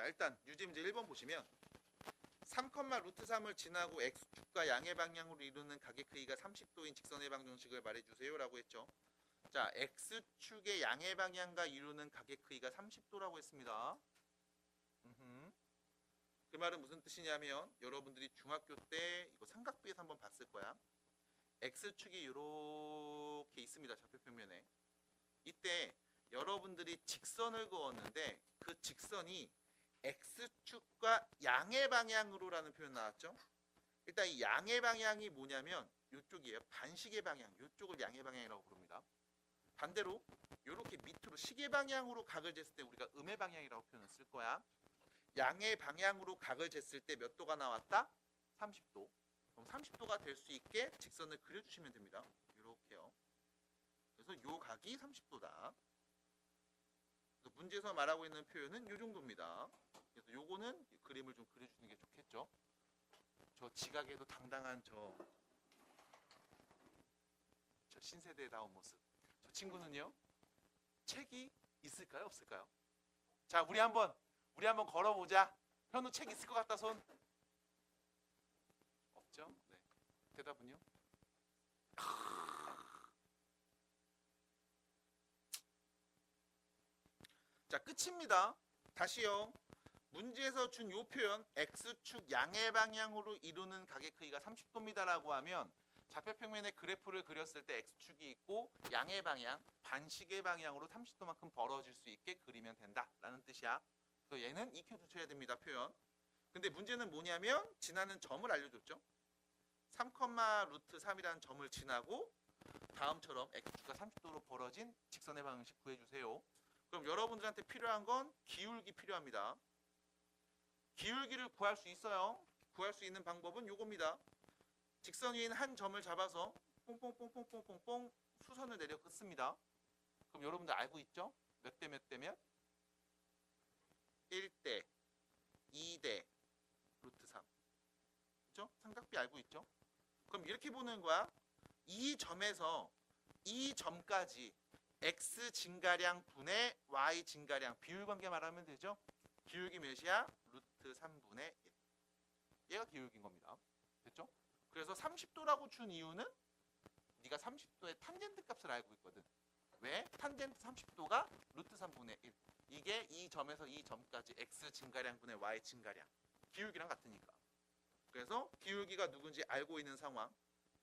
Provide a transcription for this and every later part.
자, 일단 유제 문제 1번 보시면 3, 루트 3을 지나고 x축과 양의 방향으로 이루는 각의 크기가 30도인 직선의 방정식을 말해주세요 라고 했죠. 자, x축의 양의 방향과 이루는 각의 크기가 30도라고 했습니다. 그 말은 무슨 뜻이냐면 여러분들이 중학교 때 이거 삼각비에서 한번 봤을 거야. x축이 이렇게 있습니다. 좌표평면에. 이때 여러분들이 직선을 그었는데 그 직선이 x축과 양의 방향으로라는 표현 나왔죠. 일단 이 양의 방향이 뭐냐면 이쪽이에요. 반시계 방향. 이쪽을 양의 방향이라고 부릅니다. 반대로 이렇게 밑으로 시계 방향으로 각을 쟀을 때 우리가 음의 방향이라고 표현을 쓸 거야. 양의 방향으로 각을 쟀을 때 몇 도가 나왔다? 30도. 그럼 30도가 될 수 있게 직선을 그려주시면 됩니다. 이렇게요. 그래서 요 각이 30도다. 문제에서 말하고 있는 표현은 이 정도입니다. 그래서 요거는 그림을 좀 그려주는 게 좋겠죠. 저 지각에도 당당한 저 신세대다운 모습. 저 친구는요. 책이 있을까요? 없을까요? 자, 우리 한번 걸어보자. 현우 책 있을 것 같다 손. 없죠? 네. 대답은요? 자, 끝입니다. 다시요. 문제에서 준 요 표현 x축 양의 방향으로 이루는 각의 크기가 30도입니다라고 하면 좌표평면에 그래프를 그렸을 때 x축이 있고 양의 방향, 반시계 방향으로 30도만큼 벌어질 수 있게 그리면 된다라는 뜻이야. 그래서 얘는 익혀두셔야 됩니다. 표현. 근데 문제는 뭐냐면 지나는 점을 알려줬죠. 3, 루트 3이라는 점을 지나고 다음처럼 x축과 30도로 벌어진 직선의 방정식 구해주세요. 그럼 여러분들한테 필요한 건 기울기 필요합니다. 기울기를 구할 수 있어요. 구할 수 있는 방법은 요겁니다. 직선 위인 한 점을 잡아서 뽕뽕뽕뽕뽕뽕뽕 수선을 내려 긋습니다. 그럼 여러분들 알고 있죠? 몇 대 몇 대면? 1대 2대 루트 3. 그렇죠? 삼각비 알고 있죠? 그럼 이렇게 보는 거야. 이 점에서 이 점까지 x 증가량 분의 y 증가량 비율 관계 말하면 되죠? 기울기 몇이야? 루트 3분의 1. 얘가 기울기인 겁니다. 됐죠? 그래서 30도라고 준 이유는 네가 30도의 탄젠트 값을 알고 있거든. 왜? 탄젠트 30도가 루트 3분의 1. 이게 이 점에서 이 점까지 x 증가량 분의 y 증가량. 기울기랑 같으니까. 그래서 기울기가 누군지 알고 있는 상황.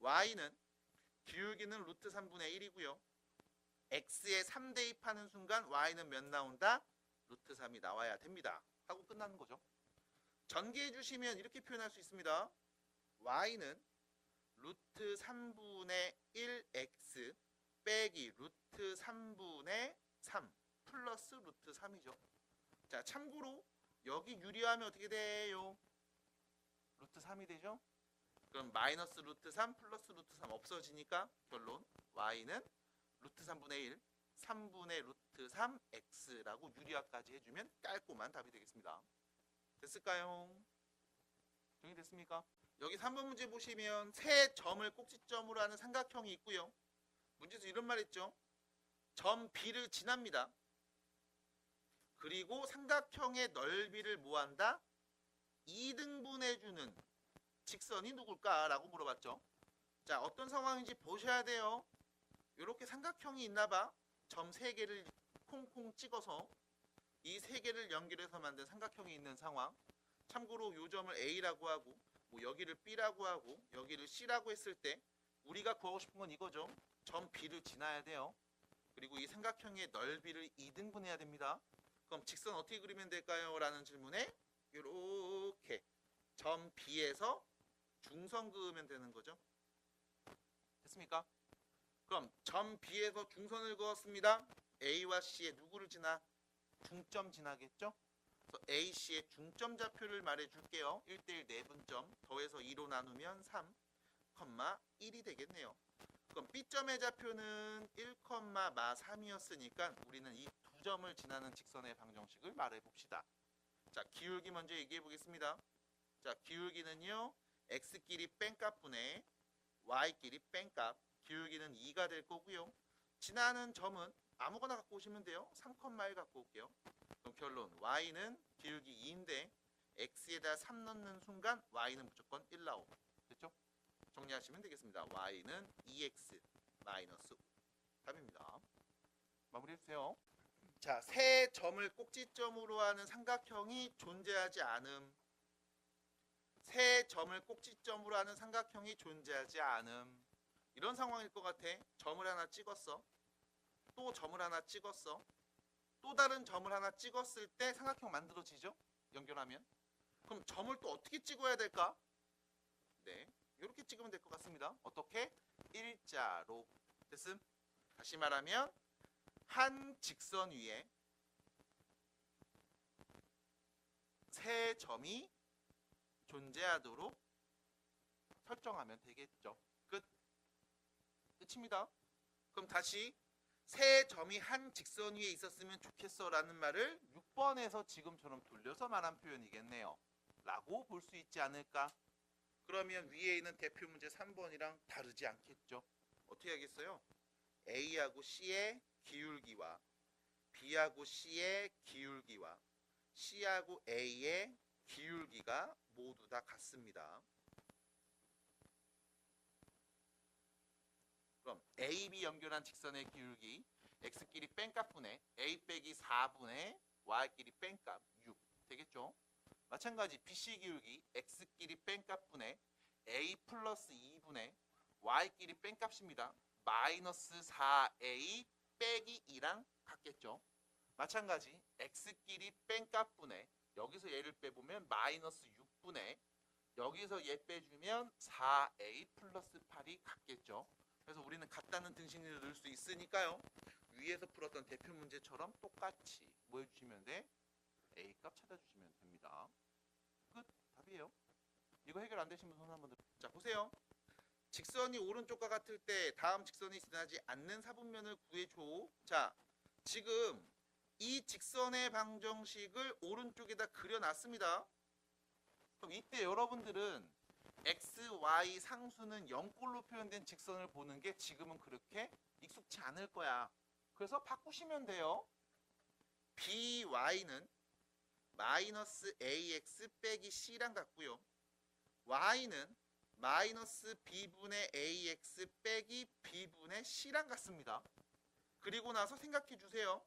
y는 기울기는 루트 3분의 1이고요. x에 3 대입하는 순간 y는 몇 나온다? 루트 3이 나와야 됩니다. 하고 끝나는 거죠. 전개해 주시면 이렇게 표현할 수 있습니다. y는 루트 3분의 1x 빼기 루트 3분의 3 플러스 루트 3이죠. 자, 참고로 여기 유리하면 어떻게 돼요? 루트 3이 되죠? 그럼 마이너스 루트 3 플러스 루트 3 없어지니까 결론 y는 루트 3분의 1 3분의 루트 3x라고 유리화까지 해주면 깔끔한 답이 되겠습니다. 됐을까요? 정리됐습니까? 여기 3번 문제 보시면 세 점을 꼭지점으로 하는 삼각형이 있고요. 문제에서 이런 말 했죠. 점 B를 지납니다. 그리고 삼각형의 넓이를 뭐한다? 2등분해주는 직선이 누굴까? 라고 물어봤죠. 자, 어떤 상황인지 보셔야 돼요. 이렇게 삼각형이 있나봐. 점 3개를 콩콩 찍어서 이 3개를 연결해서 만든 삼각형이 있는 상황. 참고로 이 점을 A라고 하고 뭐 여기를 B라고 하고 여기를 C라고 했을 때 우리가 구하고 싶은 건 이거죠. 점 B를 지나야 돼요. 그리고 이 삼각형의 넓이를 2등분해야 됩니다. 그럼 직선 어떻게 그리면 될까요? 라는 질문에 이렇게 점 B에서 중선 그으면 되는 거죠. 됐습니까? 그럼 점 B에서 중선을 그었습니다. A와 C에 누구를 지나? 중점 지나겠죠? 그래서 A, C의 중점 좌표를 말해줄게요. 1대1 내분점 더해서 2로 나누면 3, 1이 되겠네요. 그럼 B점의 좌표는 1, 3이었으니까 우리는 이 두 점을 지나는 직선의 방정식을 말해봅시다. 자, 기울기 먼저 얘기해 보겠습니다. 자, 기울기는요. x끼리 뺀값분의 y끼리 뺀값. 기울기는 2가 될 거고요. 지나는 점은 아무거나 갖고 오시면 돼요. 3, 1 갖고 올게요. 그럼 결론 y는 기울기 2인데 x에다 3 넣는 순간 y는 무조건 1 나오고. 됐죠? 정리하시면 되겠습니다. y는 2x 마이너스 5. 답입니다. 마무리해주세요. 자, 세 점을 꼭지점으로 하는 삼각형이 존재하지 않음. 세 점을 꼭지점으로 하는 삼각형이 존재하지 않음. 이런 상황일 것 같아. 점을 하나 찍었어. 또 점을 하나 찍었어. 또 다른 점을 하나 찍었을 때 삼각형 만들어지죠? 연결하면. 그럼 점을 또 어떻게 찍어야 될까? 네, 이렇게 찍으면 될 것 같습니다. 어떻게? 일자로. 됐음? 다시 말하면 한 직선 위에 세 점이 존재하도록 설정하면 되겠죠. 끝입니다. 그럼 다시 세 점이 한 직선 위에 있었으면 좋겠어 라는 말을 6번에서 지금처럼 돌려서 말한 표현이겠네요. 라고 볼 수 있지 않을까? 그러면 위에 있는 대표 문제 3번이랑 다르지 않겠죠? 어떻게 하겠어요? A하고 C의 기울기와 B하고 C의 기울기와 C하고 A의 기울기가 모두 다 같습니다. 그럼 A, B 연결한 직선의 기울기 x끼리 뺀값분의 a 빼기 4분의 y끼리 뺀값 6 되겠죠? 마찬가지 BC 기울기 x끼리 뺀값분의 a 플러스 2분의 y끼리 뺀값입니다. 마이너스 4a 빼기 2랑 같겠죠? 마찬가지 x끼리 뺀값분의 여기서 얘를 빼보면 마이너스 6분의 여기서 얘 빼주면 4a 플러스 8이 같겠죠? 그래서 우리는 같다는 등식을 넣을 수 있으니까요. 위에서 풀었던 대표 문제처럼 똑같이 뭐 해주시면 돼? A 값 찾아주시면 됩니다. 끝. 답이에요. 이거 해결 안 되시면 손 한번 들어. 자, 보세요. 직선이 오른쪽과 같을 때 다음 직선이 지나지 않는 사분면을 구해줘. 자, 지금 이 직선의 방정식을 오른쪽에다 그려놨습니다. 그럼 이때 여러분들은 x, y 상수는 0꼴로 표현된 직선을 보는 게 지금은 그렇게 익숙치 않을 거야. 그래서 바꾸시면 돼요. by는 마이너스 ax 빼기 c랑 같고요. y는 마이너스 b분의 ax 빼기 b분의 c랑 같습니다. 그리고 나서 생각해 주세요.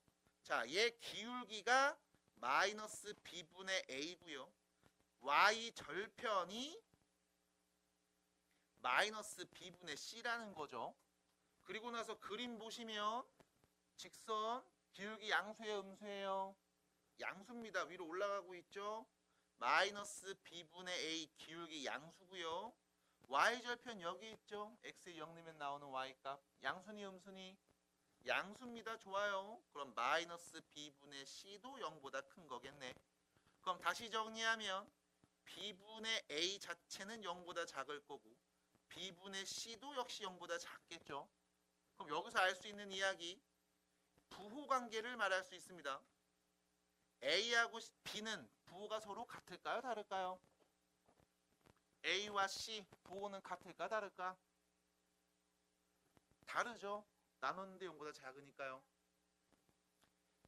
자, 얘 기울기가 마이너스 b분의 a고요. y 절편이 마이너스 b분의 c라는 거죠. 그리고 나서 그림 보시면 직선 기울기 양수예요, 음수예요? 양수입니다. 위로 올라가고 있죠. 마이너스 b분의 a 기울기 양수고요. y절편 여기 있죠. x에 0 넣으면 나오는 y값. 양수니 음수니? 양수입니다. 좋아요. 그럼 마이너스 b분의 c도 0보다 큰 거겠네. 그럼 다시 정리하면 b분의 a 자체는 0보다 작을 거고 b분의 c도 역시 0보다 작겠죠. 그럼 여기서 알 수 있는 이야기 부호관계를 말할 수 있습니다. A하고 B는 부호가 서로 같을까요? 다를까요? A와 C 부호는 같을까? 다를까? 다르죠. 나눴는데 0보다 작으니까요.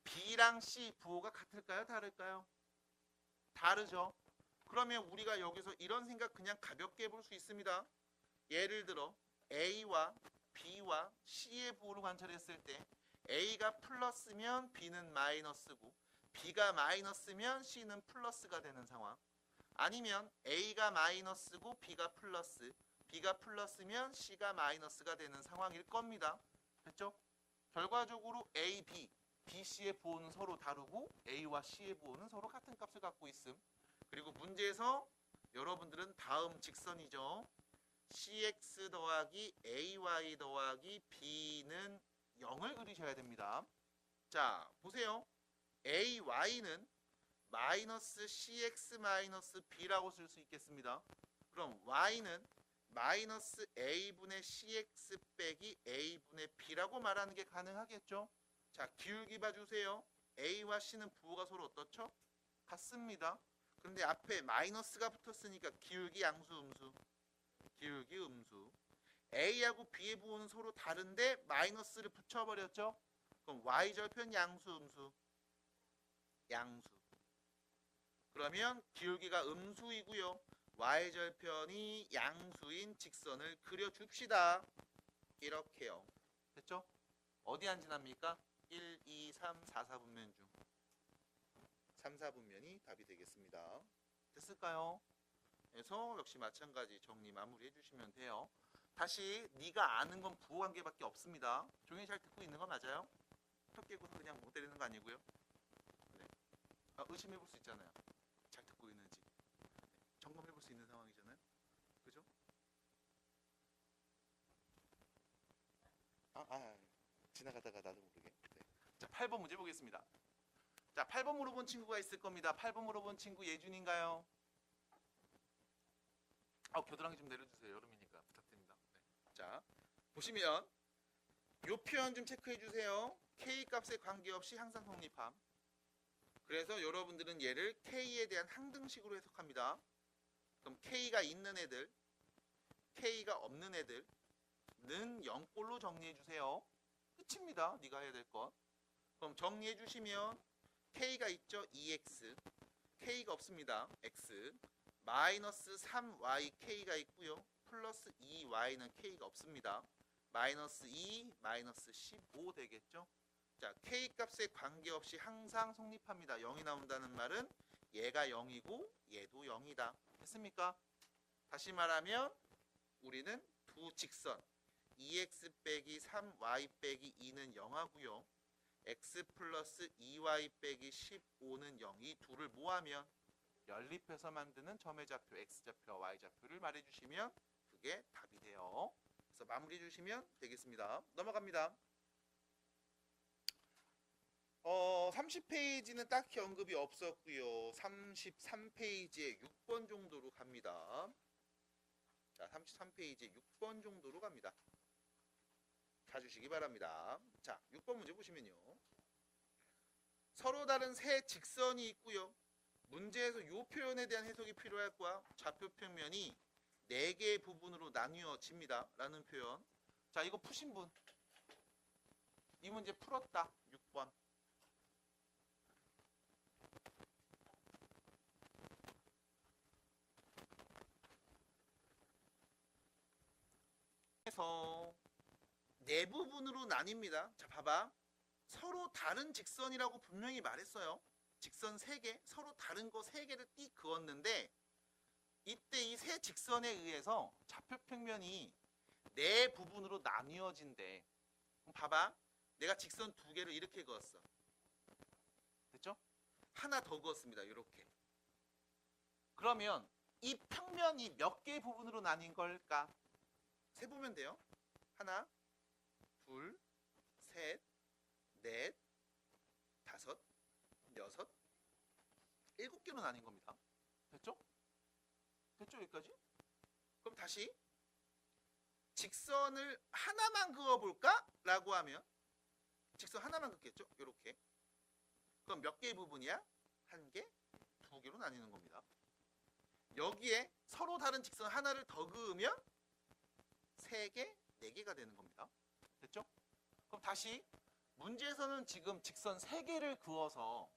B랑 C 부호가 같을까요? 다를까요? 다르죠. 그러면 우리가 여기서 이런 생각 그냥 가볍게 해볼 수 있습니다. 예를 들어 A와 B와 C의 부호를 관찰했을 때 A가 플러스면 B는 마이너스고 B가 마이너스면 C는 플러스가 되는 상황. 아니면 A가 마이너스고 B가 플러스, B가 플러스면 C가 마이너스가 되는 상황일 겁니다. 됐죠? 결과적으로 A, B, B, C의 부호는 서로 다르고 A와 C의 부호는 서로 같은 값을 갖고 있음. 그리고 문제에서 여러분들은 다음 직선이죠. CX 더하기 AY 더하기 B는 0을 그리셔야 됩니다. 자, 보세요. AY는 마이너스 CX 마이너스 B라고 쓸 수 있겠습니다. 그럼 Y는 마이너스 A분의 CX 빼기 A분의 B라고 말하는 게 가능하겠죠? 자, 기울기 봐주세요. A와 C는 부호가 서로 어떻죠? 같습니다. 그런데 앞에 마이너스가 붙었으니까 기울기 양수 음수. 기울기 음수. A하고 B의 부호는 서로 다른데 마이너스를 붙여버렸죠? 그럼 Y절편 양수 음수. 양수. 그러면 기울기가 음수이고요. y절편이 양수인 직선을 그려줍시다. 이렇게요. 됐죠? 어디 안 지납니까? 1, 2, 3, 4, 4분면 중 3, 4분면이 답이 되겠습니다. 됐을까요? 그래서 역시 마찬가지 정리 마무리해 주시면 돼요. 다시 네가 아는 건 부호관계밖에 없습니다. 종현이 잘 듣고 있는 거 맞아요? 턱 깨고서 그냥 못 때리는 거 아니고요. 네. 의심해 볼 수 있잖아요. 잘 듣고 있는지. 네. 점검해 볼 수 있는 상황이잖아요. 그죠? 지나가다가 나도 모르게. 네. 자, 8번 문제 보겠습니다. 자, 8번 물어본 친구가 있을 겁니다. 8번 물어본 친구 예준인가요? 겨드랑이 좀 내려주세요. 여름이니까 부탁드립니다. 네. 자, 보시면 요 표현 좀 체크해 주세요. K 값에 관계없이 항상 성립함. 그래서 여러분들은 얘를 K에 대한 항등식으로 해석합니다. 그럼 K가 있는 애들, K가 없는 애들은 0꼴로 정리해 주세요. 끝입니다. 네가 해야 될 것. 그럼 정리해 주시면 K가 있죠? 2x. K가 없습니다. x. 마이너스 3yk가 있고요. 플러스 2y는 k가 없습니다. 마이너스 2, 마이너스 15 되겠죠? 자, k 값에 관계없이 항상 성립합니다. 0이 나온다는 말은 얘가 0이고 얘도 0이다. 됐습니까? 다시 말하면 우리는 두 직선 2x 빼기 3y 빼기 2는 0하고요. x 플러스 2y 빼기 15는 0. 이 둘을 모으면 연립해서 만드는 점의 좌표 x좌표와 y좌표를 말해주시면 그게 답이 돼요. 그래서 마무리해 주시면 되겠습니다. 넘어갑니다. 30페이지는 딱히 언급이 없었고요. 33페이지에 6번 정도로 갑니다. 자, 33페이지에 6번 정도로 갑니다. 가주시기 바랍니다. 자, 6번 문제 보시면요. 서로 다른 세 직선이 있고요. 문제에서 이 표현에 대한 해석이 필요할 거야. 좌표 평면이 4개의 부분으로 나뉘어집니다. 라는 표현. 자, 이거 푸신 분. 이 문제 풀었다. 6번. 그래서 4부분으로 나뉩니다. 자, 봐봐. 서로 다른 직선이라고 분명히 말했어요. 직선 3개, 서로 다른 거 3개를 띡 그었는데 이때 이 세 직선에 의해서 좌표 평면이 4부분으로 나뉘어진대. 그럼 봐봐. 내가 직선 2개를 이렇게 그었어. 됐죠? 하나 더 그었습니다. 이렇게. 그러면 이 평면이 몇 개의 부분으로 나뉜 걸까? 세보면 돼요. 하나, 둘, 셋, 넷, 다섯, 여섯, 7개로 나뉜 겁니다. 됐죠? 됐죠? 여기까지? 그럼 다시 직선을 하나만 그어볼까? 라고 하면 직선 하나만 긋겠죠? 이렇게. 그럼 몇 개의 부분이야? 1개, 2개로 나뉘는 겁니다. 여기에 서로 다른 직선 하나를 더 그으면 3개, 4개가 되는 겁니다. 됐죠? 그럼 다시 문제에서는 지금 직선 3개를 그어서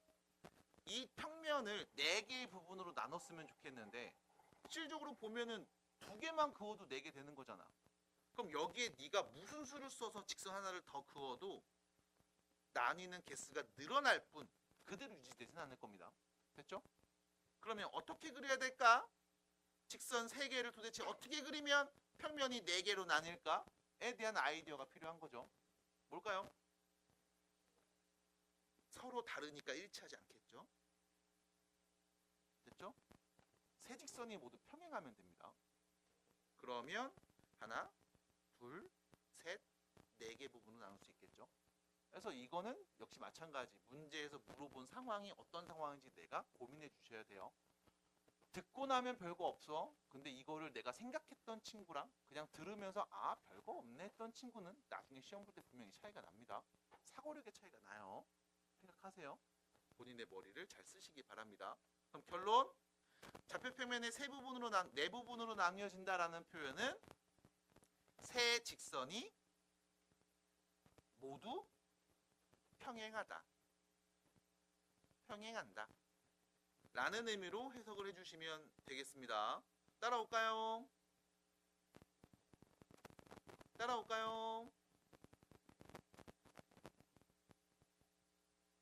이 평면을 4개의 부분으로 나눴으면 좋겠는데 실질적으로 보면은 2개만 그어도 4개 되는 거잖아. 그럼 여기에 네가 무슨 수를 써서 직선 하나를 더 그어도 나뉘는 개수가 늘어날 뿐 그대로 유지되지는 않을 겁니다. 됐죠? 그러면 어떻게 그려야 될까? 직선 3개를 도대체 어떻게 그리면 평면이 4개로 나뉠까에 대한 아이디어가 필요한 거죠. 뭘까요? 서로 다르니까 일치하지 않겠죠? 됐죠? 세 직선이 모두 평행하면 됩니다. 그러면 하나, 둘, 셋, 4개 부분으로 나눌 수 있겠죠? 그래서 이거는 역시 마찬가지. 문제에서 물어본 상황이 어떤 상황인지 내가 고민해 주셔야 돼요. 듣고 나면 별거 없어. 근데 이거를 내가 생각했던 친구랑 그냥 들으면서 별거 없네 했던 친구는 나중에 시험 볼 때 분명히 차이가 납니다. 사고력의 차이가 나요. 생각하세요. 본인의 머리를 잘 쓰시기 바랍니다. 그럼 결론. 좌표평면의 네 부분으로 나뉘어진다라는 표현은 세 직선이 모두 평행하다. 평행한다. 라는 의미로 해석을 해주시면 되겠습니다. 따라올까요? 따라올까요?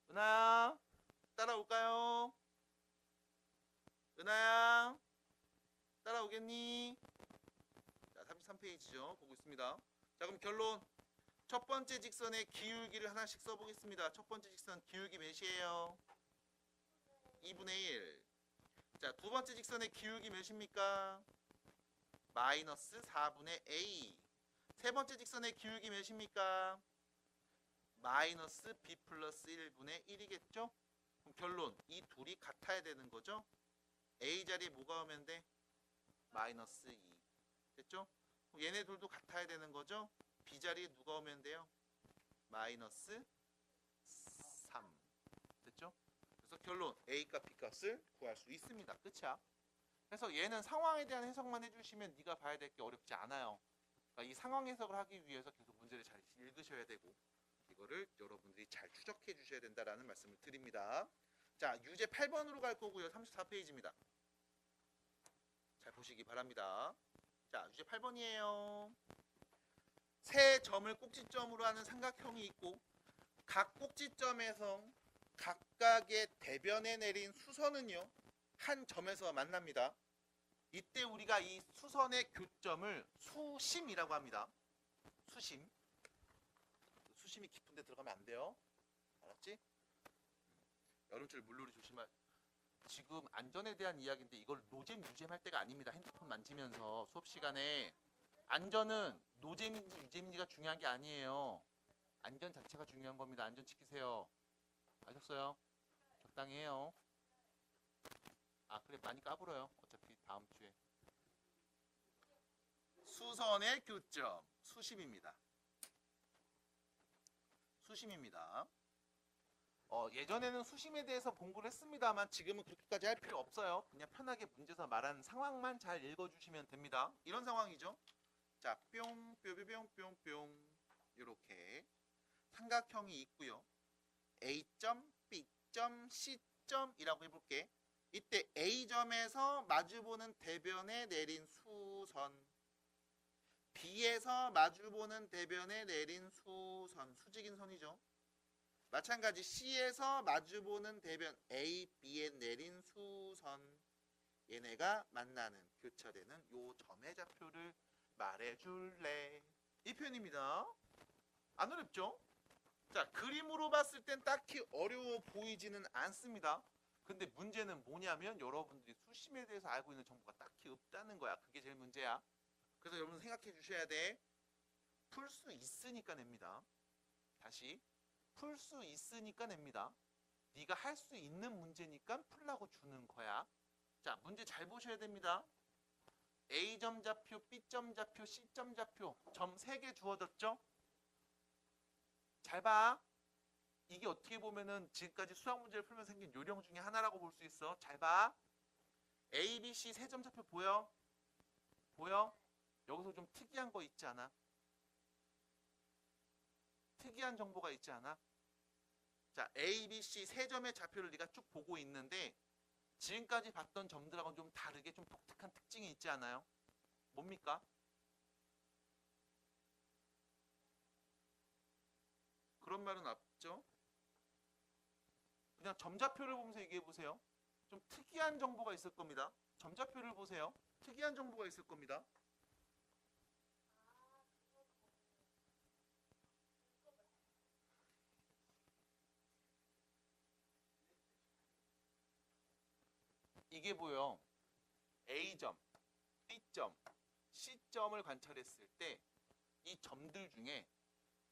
은하야, 따라올까요? 은하야, 따라오겠니? 자, 33페이지죠. 보고 있습니다. 자, 그럼 결론. 첫 번째 직선의 기울기를 하나씩 써보겠습니다. 첫 번째 직선 기울기 몇이에요? 2분의 1. 자, 두 번째 직선의 기울기 몇입니까? 마이너스 4분의 a. 세 번째 직선의 기울기 몇입니까? 마이너스 b 플러스 1분의 1이겠죠? 그럼 결론, 이 둘이 같아야 되는 거죠? a 자리에 뭐가 오면 돼? 마이너스 2. 됐죠? 얘네 둘도 같아야 되는 거죠? b 자리에 누가 오면 돼요? 마이너스 3. 됐죠? 그래서 결론, a 값, b 값을 구할 수 있습니다. 끝이야. 그래서 얘는 상황에 대한 해석만 해주시면 네가 봐야 될 게 어렵지 않아요. 그러니까 이 상황 해석을 하기 위해서 계속 문제를 잘 읽으셔야 되고 이거를 여러분들이 잘 추적해 주셔야 된다라는 말씀을 드립니다. 자, 유제 8번으로 갈 거고요. 34페이지입니다. 잘 보시기 바랍니다. 자, 유제 8번이에요. 세 점을 꼭지점으로 하는 삼각형이 있고 각 꼭지점에서 각각의 대변에 내린 수선은요, 한 점에서 만납니다. 이때 우리가 이 수선의 교점을 수심이라고 합니다. 수심. 수심이 깊은 데 들어가면 안 돼요. 알았지? 여름철 물놀이 조심할. 지금 안전에 대한 이야기인데 이걸 노잼 유잼 할 때가 아닙니다. 핸드폰 만지면서 수업 시간에. 안전은 노잼인지 유잼인지가 중요한 게 아니에요. 안전 자체가 중요한 겁니다. 안전 지키세요. 아셨어요? 적당히 해요. 아, 그래, 많이 까불어요. 어차피 다음 주에. 수선의 교점 수심입니다. 수심입니다. 예전에는 수심에 대해서 공부를 했습니다만 지금은 그렇게까지 할 필요 없어요. 그냥 편하게 문제에서 말하는 상황만 잘 읽어주시면 됩니다. 이런 상황이죠. 자, 뿅, 뿅뿅뿅, 뿅 이렇게 삼각형이 있고요. A점, B점, C점이라고 해볼게. 이때 A점에서 마주보는 대변에 내린 수선, B에서 마주보는 대변에 내린 수선, 수직인 선이죠. 마찬가지 C에서 마주보는 대변 A, B에 내린 수선, 얘네가 만나는, 교차되는 요 점의 좌표를 말해줄래. 이 표현입니다. 안 어렵죠? 자, 그림으로 봤을 땐 딱히 어려워 보이지는 않습니다. 근데 문제는 뭐냐면 여러분들이 수심에 대해서 알고 있는 정보가 딱히 없다는 거야. 그게 제일 문제야. 그래서 여러분 생각해 주셔야 돼. 풀 수 있으니까 냅니다. 다시, 풀 수 있으니까 냅니다. 네가 할 수 있는 문제니까 풀라고 주는 거야. 자, 문제 잘 보셔야 됩니다. A점 좌표, B점 좌표, C점 좌표, 점 3개 주어졌죠? 잘 봐. 이게 어떻게 보면은 지금까지 수학 문제를 풀면 생긴 요령 중에 하나라고 볼 수 있어. 잘 봐. A, B, C 세 점 좌표 보여? 보여? 여기서 좀 특이한 거 있지 않아? 특이한 정보가 있지 않아? 자, A, B, C 세 점의 좌표를 네가 쭉 보고 있는데 지금까지 봤던 점들하고는 좀 다르게 좀 독특한 특징이 있지 않아요? 뭡니까? 그런 말은 없죠? 그냥 점좌표를 보면서 얘기해 보세요. 좀 특이한 정보가 있을 겁니다. 점좌표를 보세요. 특이한 정보가 있을 겁니다. 이게 보여. A점, B점, C점을 관찰했을 때 이 점들 중에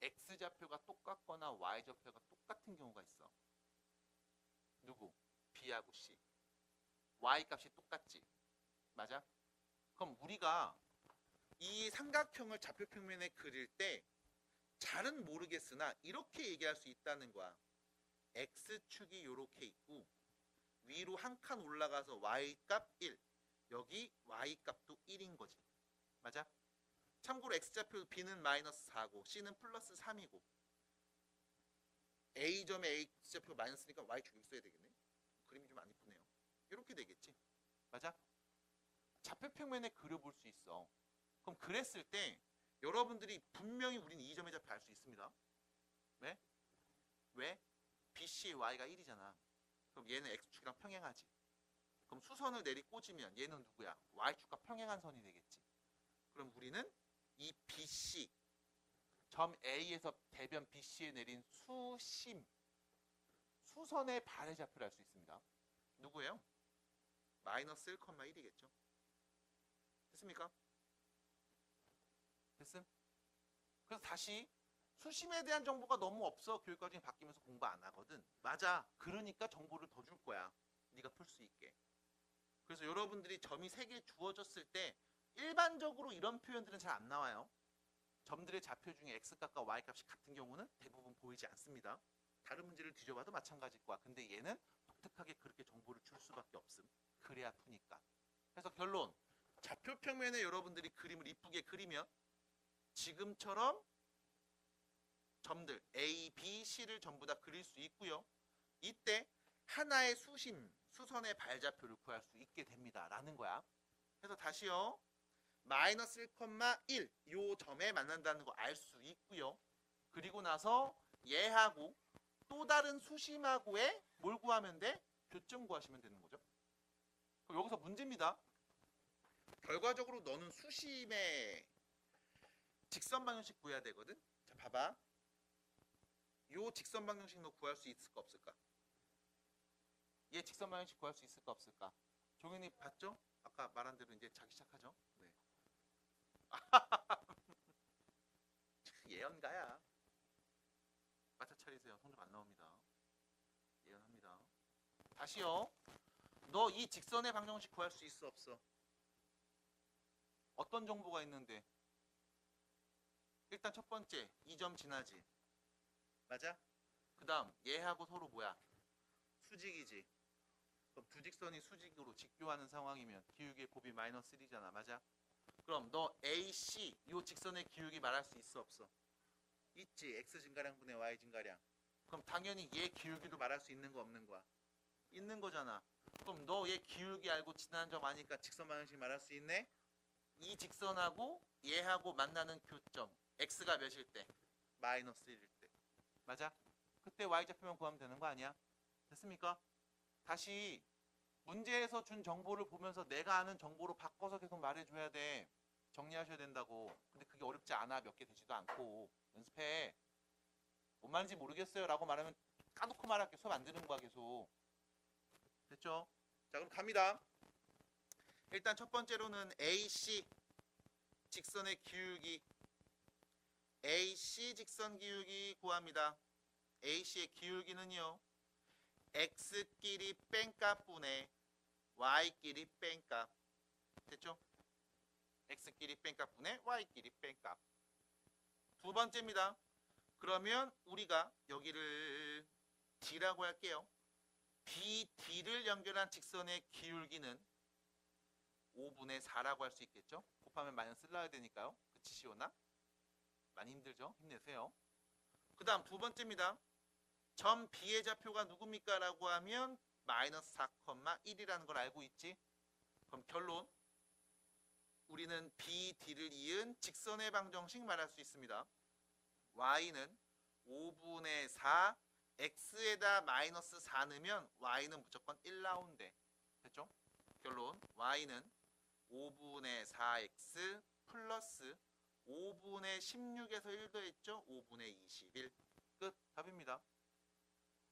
X좌표가 똑같거나 Y좌표가 똑같은 경우가 있어. 누구? B하고 C. Y값이 똑같지. 맞아? 그럼 우리가 이 삼각형을 좌표평면에 그릴 때 잘은 모르겠으나 이렇게 얘기할 수 있다는 거야. X축이 이렇게 있고 위로 한 칸 올라가서 Y값 1. 여기 Y값도 1인 거지. 맞아? 참고로 X좌표 B는 마이너스 4고 C는 플러스 3이고 A점에 X좌표 마이너스니까 Y축 여기 써야 되겠네. 그림이 좀 안 이쁘네요. 좌표평면에 그려볼 수 있어. 그럼 그랬을 때 여러분들이 분명히 우리는 이 점의 좌표 알 수 있습니다. 왜? 왜? BC의 y가 1이잖아. 그럼 얘는 x축이랑 평행하지. 그럼 수선을 내리 꽂으면 얘는 누구야? y축과 평행한 선이 되겠지. 그럼 우리는 이 BC 점 A에서 대변 BC에 내린 수선의 발의 좌표를 알 수 있습니다. 누구예요? 마이너스 1,1이겠죠. 됐습니까? 됐음? 그래서 다시 수심에 대한 정보가 너무 없어. 교육과정이 바뀌면서 공부 안 하거든. 맞아. 그러니까 정보를 더 줄 거야. 네가 풀 수 있게. 그래서 여러분들이 점이 3개 주어졌을 때 일반적으로 이런 표현들은 잘 안 나와요. 점들의 좌표 중에 x값과 y값이 같은 경우는 대부분 보이지 않습니다. 다른 문제를 뒤져봐도 마찬가지일 거야. 근데 얘는 독특하게 그렇게 정보를 줄 수밖에 없음. 그래야 푸니까. 그래서 결론. 좌표 평면에 여러분들이 그림을 이쁘게 그리면 지금처럼 점들 A, B, C를 전부 다 그릴 수 있고요. 이때 하나의 수선의 발좌표를 구할 수 있게 됩니다. 라는 거야. 그래서 다시요. 마이너스 1,1 요 점에 만난다는 거 알 수 있고요. 그리고 나서 얘하고 또 다른 수심하고의 뭘 구하면 돼? 교점 구하시면 되는 거죠. 그럼 여기서 문제입니다. 결과적으로 너는 수심의 직선 방정식 구해야 되거든. 자, 봐봐. 요 직선 방정식 너 구할 수 있을까 없을까? 얘 직선 방정식 구할 수 있을까 없을까? 종현이 봤죠? 아까 말한 대로 이제 자기 시작하죠. 네. 예언가야. 마차 차리세요. 손 좀 안 나옵니다. 예언합니다. 다시요. 너 이 직선의 방정식 구할 수 있어 없어? 어떤 정보가 있는데? 일단 첫 번째 2점 지나지. 맞아? 그 다음 얘하고 서로 뭐야? 수직이지. 그럼 두 직선이 수직으로 직교하는 상황이면 기울기의 곱이 마이너스 1이잖아. 맞아? 그럼 너 AC 요 직선의 기울기 말할 수 있어 없어? 있지. x 증가량 분의 y 증가량. 그럼 당연히 얘 기울기도 말할 수 있는 거 없는 거야? 있는 거잖아. 그럼 너 얘 기울기 알고 지난 점 아니까 직선 방정식 말할 수 있네? 이 직선하고 얘하고 만나는 교점 x가 몇일 때? 마이너스 1일 때. 맞아? 그때 y좌표만 구하면 되는 거 아니야? 됐습니까? 다시 문제에서 준 정보를 보면서 내가 아는 정보로 바꿔서 계속 말해줘야 돼. 정리하셔야 된다고. 근데 그게 어렵지 않아. 몇 개 되지도 않고. 연습해. 뭔 말인지 모르겠어요 라고 말하면 까놓고 말할게. 수업 안 듣는 거야 계속. 됐죠? 자, 그럼 갑니다. 일단 첫 번째로는 AC 직선의 기울기 AC 직선 기울기 구합니다. AC의 기울기는요. X끼리 뺀값분의 Y끼리 뺀값. 됐죠? X끼리 뺀값분의 Y끼리 뺀값. 두 번째입니다. 그러면 우리가 여기를 D라고 할게요. BD를 연결한 직선의 기울기는 5분의 4라고 할 수 있겠죠? 곱하면 마이너스 나야 되니까요. 그치 시오나? 많이 힘들죠? 힘내세요. 그 다음 두 번째입니다. 점 B의 좌표가 누굽니까? 라고 하면 마이너스 4,1이라는 걸 알고 있지? 그럼 결론. 우리는 BD를 이은 직선의 방정식 말할 수 있습니다. Y는 5분의 4 X에다 마이너스 4 넣으면 Y는 무조건 1 나온대. 됐죠? 결론 Y는 5분의 4X 플러스 5분의 16에서 1 더했죠? 5분의 21. 끝. 답입니다.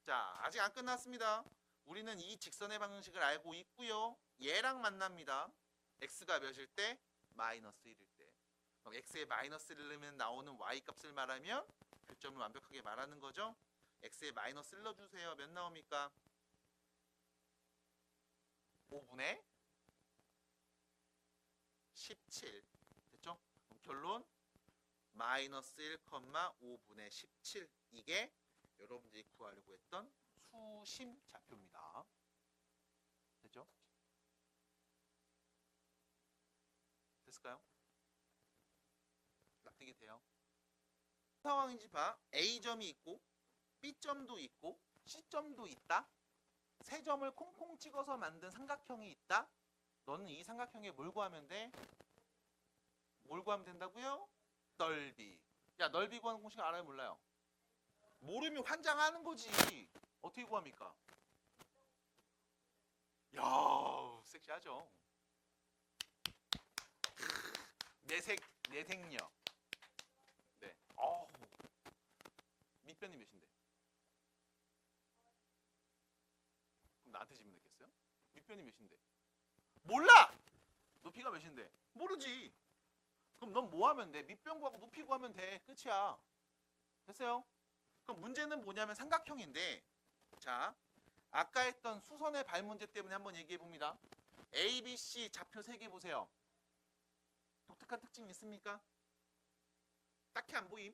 자, 아직 안 끝났습니다. 우리는 이 직선의 방정식을 알고 있고요. 얘랑 만납니다. X가 몇일 때? 마이너스 1일 때. 그럼 X에 마이너스 1을 넣으면 나오는 Y 값을 말하면 교점을 완벽하게 말하는 거죠. X에 마이너스 1 넣어주세요. 몇 나옵니까? 5분의 17. 됐죠? 그럼 결론 마이너스 1,5분의 17. 이게 여러분들이 구하려고 했던 수심 좌표입니다. 됐죠? 됐을까요? 납득이 돼요. 상황인지 봐. A점이 있고 B점도 있고 C점도 있다. 세 점을 콩콩 찍어서 만든 삼각형이 있다. 너는 이 삼각형에 뭘 구하면 돼? 뭘 구하면 된다고요? 넓이. 야, 넓이 구하는 공식 알아요, 몰라요? 모르면 환장하는 거지. 어떻게 구합니까? 야, 섹시하죠. 내색녀. 네. 밑변이 몇인데? 그럼 나한테 질문 냈겠어요? 밑변이 몇인데? 몰라! 높이가 몇인데? 모르지. 그럼 넌 뭐 하면 돼? 밑변 구하고 높이 구하면 돼. 끝이야. 됐어요? 그럼 문제는 뭐냐면 삼각형인데, 자, 아까 했던 수선의 발 문제 때문에 한번 얘기해 봅니다. A, B, C 좌표 3개 보세요. 독특한 특징이 있습니까? 딱히 안 보임.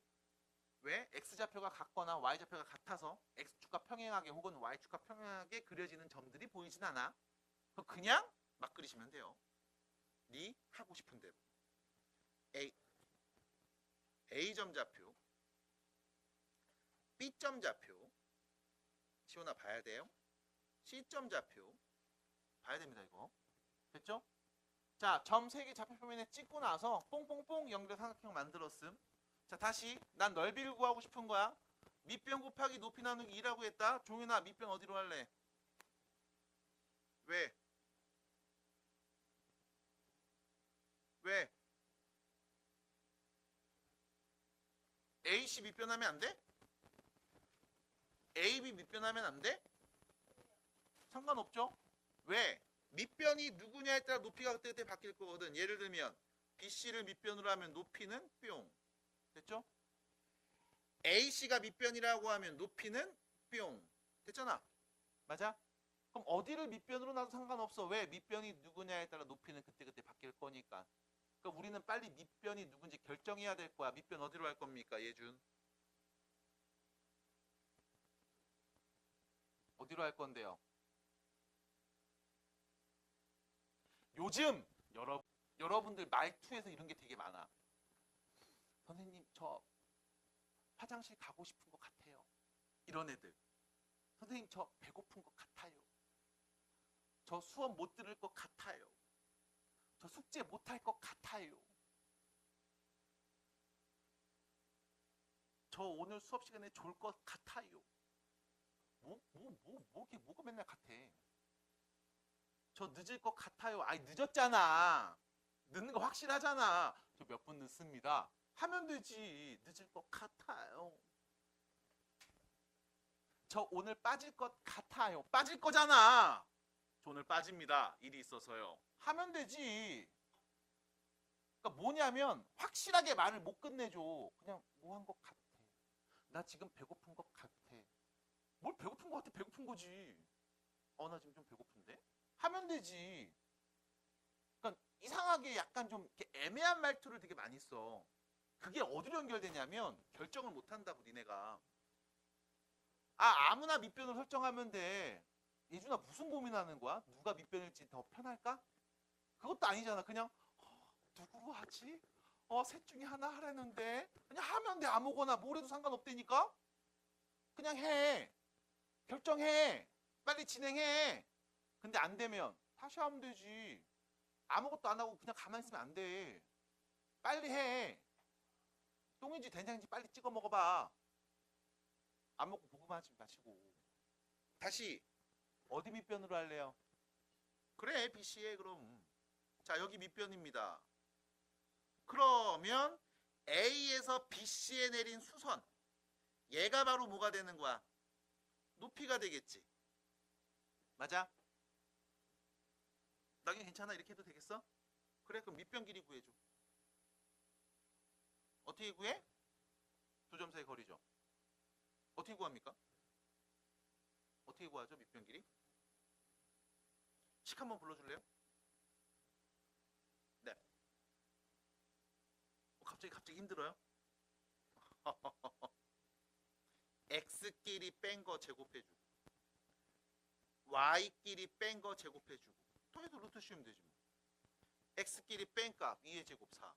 왜? X좌표가 같거나 Y좌표가 같아서 X축과 평행하게 혹은 Y축과 평행하게 그려지는 점들이 보이진 않아. 그냥 막 그리시면 돼요. 네 하고 싶은 대로. A점 좌표, B점 좌표, 시원아 봐야 돼요. C점 좌표 봐야 됩니다. 이거 됐죠? 자, 점 3개 좌표표면에 찍고 나서 뽕뽕뽕 연결 삼각형 만들었음. 자, 다시 난 넓이를 구하고 싶은 거야. 밑변 곱하기 높이 나누기 2라고 했다. 종윤아, 밑변 어디로 할래? 왜? 왜? AC 밑변하면 안 돼? AB 밑변하면 안 돼? 상관없죠? 왜? 밑변이 누구냐에 따라 높이가 그때 바뀔 거거든. 예를 들면 BC를 밑변으로 하면 높이는 뿅. 됐죠? AC가 밑변이라고 하면 높이는 뿅. 됐잖아. 맞아? 그럼 어디를 밑변으로 놔도 상관없어. 왜? 밑변이 누구냐에 따라 높이는 그때 바뀔 거니까. 그러니까 우리는 빨리 밑변이 누군지 결정해야 될 거야. 밑변 어디로 할 겁니까? 예준. 어디로 할 건데요? 요즘 여러분들 말투에서 이런 게 되게 많아. 선생님, 저 화장실 가고 싶은 것 같아요. 이런 애들. 선생님, 저 배고픈 것 같아요. 저 수업 못 들을 것 같아요. 저 숙제 못 할 것 같아요. 저 오늘 수업 시간에 졸 것 같아요. 뭐가 맨날 같아. 저 늦을 것 같아요. 아이, 늦었잖아. 늦는 거 확실하잖아. 저 몇 분 늦습니다. 하면 되지. 늦을 것 같아요. 저 오늘 빠질 것 같아요. 빠질 거잖아. 저 오늘 빠집니다. 일이 있어서요. 하면 되지. 그러니까 뭐냐면 확실하게 말을 못 끝내줘. 그냥 뭐 한 것 같아. 나 지금 배고픈 것 같아. 뭘 배고픈 것 같아? 배고픈 거지. 나 지금 좀 배고픈데? 하면 되지. 그러니까 이상하게 약간 좀 이렇게 애매한 말투를 되게 많이 써. 그게 어디로 연결되냐면 결정을 못 한다고 니네가. 아무나 밑변을 설정하면 돼. 예준아 무슨 고민하는 거야? 누가 밑변일지 더 편할까? 그것도 아니잖아. 그냥 누구로 하지? 셋 중에 하나 하라는데 그냥 하면 돼. 아무거나 뭘 해도 상관없다니까. 그냥 해. 결정해. 빨리 진행해. 근데 안 되면 다시 하면 되지. 아무것도 안 하고 그냥 가만히 있으면 안 돼. 빨리 해. 똥인지 된장인지 빨리 찍어 먹어봐. 안 먹고 보고만 하지 마시고. 다시 어디 밑변으로 할래요? 그래, BC에 그럼. 자, 여기 밑변입니다. 그러면 A에서 BC에 내린 수선. 얘가 바로 뭐가 되는 거야? 높이가 되겠지. 맞아? 나긴 괜찮아? 이렇게 해도 되겠어? 그래, 그럼 밑변 길이 구해줘. 어떻게 구해? 두 점 사이 거리죠. 어떻게 구합니까? 어떻게 구하죠? 밑변 길이? 식 한번 불러줄래요? 네. 갑자기 힘들어요? X끼리 뺀 거 제곱해주고 Y끼리 뺀 거 제곱해주고 통해서 루트 씌우면 되지 뭐. X끼리 뺀 값 2의 제곱 4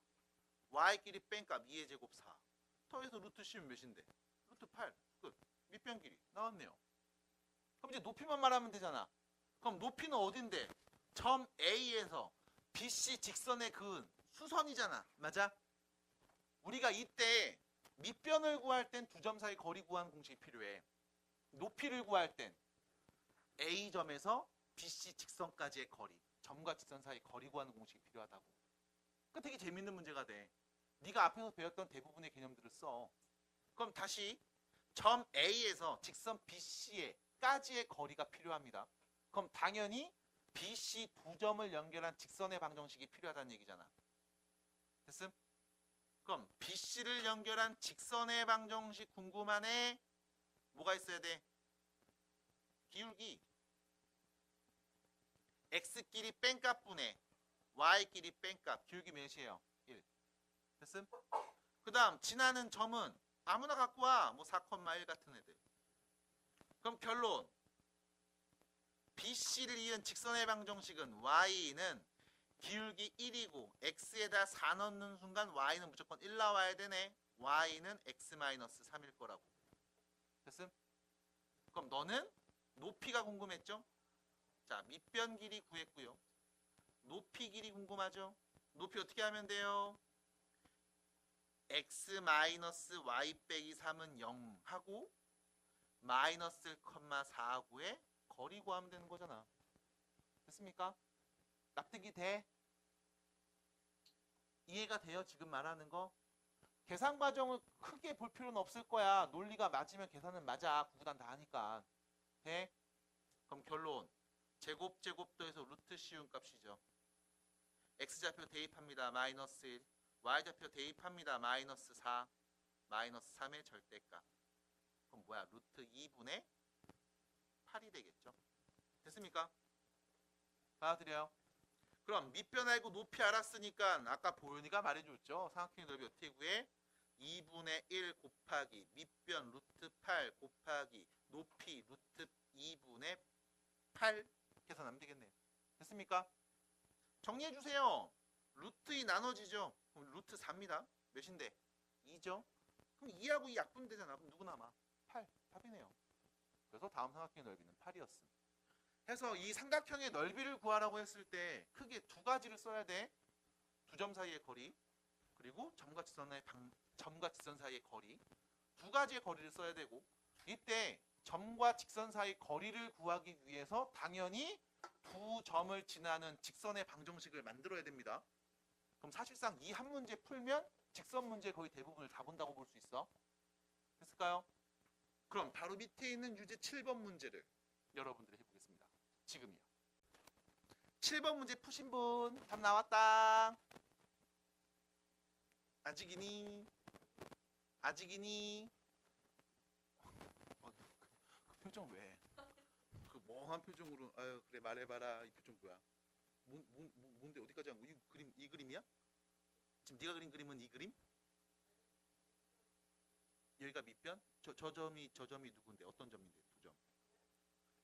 Y끼리 뺀 값 2의 제곱 4 통해서 루트 씌우면 몇인데? 루트 8 끝. 밑변 길이 나왔네요. 그럼 이제 높이만 말하면 되잖아. 그럼 높이는 어딘데? 점 A에서 BC 직선의 그은 수선이잖아. 맞아? 우리가 이때 밑변을 구할 땐 두 점 사이 거리 구하는 공식이 필요해. 높이를 구할 땐 A점에서 BC 직선까지의 거리, 점과 직선 사이 거리 구하는 공식이 필요하다고. 그 되게 재밌는 문제가 돼. 네가 앞에서 배웠던 대부분의 개념들을 써. 그럼 다시 점 A에서 직선 BC에까지의 거리가 필요합니다. 그럼 당연히 BC 두 점을 연결한 직선의 방정식이 필요하다는 얘기잖아. 됐음? 그럼 BC를 연결한 직선의 방정식 궁금하네? 뭐가 있어야 돼? 기울기. X끼리 뺀값분의 Y끼리 뺀값. 기울기 몇이에요? 1. 됐음? 그 다음 지나는 점은 아무나 갖고 와. 뭐 4,1 같은 애들. 그럼 결론. BC를 이은 직선의 방정식은 Y는 기울기 1이고 X에다 4 넣는 순간 Y는 무조건 1 나와야 되네. Y는 X-3일 거라고. 됐음? 그럼 너는 높이가 궁금했죠? 자, 밑변 길이 구했고요. 높이 길이 궁금하죠? 높이 어떻게 하면 돼요? X-Y 빼기 3은 0 하고 마이너스 1,4하고의 거리 구하면 되는 거잖아. 됐습니까? 납득이 돼? 이해가 돼요? 지금 말하는 거? 계산 과정을 크게 볼 필요는 없을 거야. 논리가 맞으면 계산은 맞아. 구구단 다 하니까. 돼? 그럼 결론. 제곱도에서 루트 씌운 값이죠. X좌표 대입합니다. 마이너스 1. Y좌표 대입합니다. 마이너스 4. 마이너스 3의 절대값. 그럼 뭐야? 루트 2분의 8이 되겠죠. 됐습니까? 받아들여요? 그럼 밑변 알고 높이 알았으니까 아까 보현이가 말해줬죠. 삼각형의 넓이 어떻게 구해? 2분의 1 곱하기 밑변 루트 8 곱하기 높이 루트 2분의 8 계산하면 되겠네요. 됐습니까? 정리해주세요. 루트 2 나눠지죠. 그럼 루트 4입니다. 몇인데? 2죠. 그럼 2하고 2 약분되잖아. 그럼 누구 남아? 8. 답이네요. 그래서 다음 삼각형의 넓이는 8이었음. 해서 이 삼각형의 넓이를 구하라고 했을 때 크게 두 가지를 써야 돼. 두 점 사이의 거리 그리고 점과 직선 사이의 거리. 두 가지의 거리를 써야 되고 이때 점과 직선 사이 거리를 구하기 위해서 당연히 두 점을 지나는 직선의 방정식을 만들어야 됩니다. 그럼 사실상 이 한 문제 풀면 직선 문제 거의 대부분을 다 본다고 볼 수 있어. 됐을까요? 그럼 바로 밑에 있는 유제 7번 문제를 여러분들이 해보겠습니다. 지금이요. 7번 문제 푸신 분 답 나왔다. 아직이니? 아직이니? 그 표정 왜? 그 멍한 표정으로 아유 그래 말해봐라. 이 표정 뭐야? 뭔데 어디까지 한 거? 이 그림이야? 지금 네가 그린 그림은 이 그림? 여기가 밑변? 저 점이 누군데? 어떤 점인데? 두 점.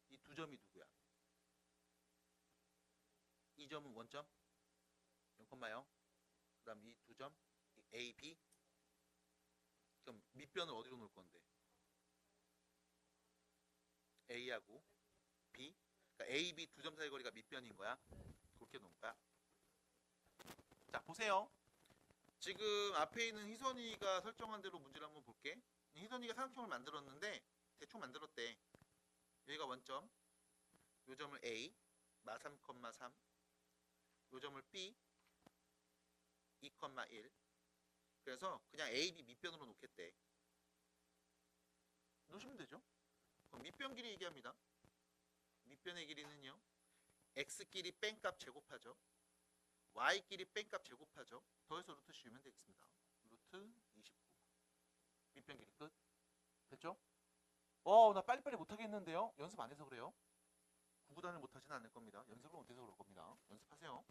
이 두 점이 누구야? 이 점은 원점? 0,0. 그 다음 이 두 점? A, B? 그럼 밑변을 어디로 놓을 건데? A하고 B? 그러니까 A, B 두 점 사이 거리가 밑변인 거야. 그렇게 놓은 거야. 자, 보세요. 지금 앞에 있는 희선이가 설정한 대로 문제를 한번 볼게. 희선이가 삼각형을 만들었는데 대충 만들었대. 여기가 원점, 요 점을 A, 마 3,3, 요 점을 B, 2,1. 그래서 그냥 A, B 밑변으로 놓겠대. 놓으시면 되죠. 그럼 밑변 길이 얘기합니다. 밑변의 길이는요. X끼리 뺀값 제곱하죠. Y끼리 뺀값 제곱하죠. 더해서 루트 씌우면 되겠습니다. 루트 29. 밑변 길이 끝. 됐죠? 나 빨리빨리 못하겠는데요. 연습 안 해서 그래요. 구구단을 못하지는 않을 겁니다. 연습을 못해서 그럴 겁니다. 연습하세요.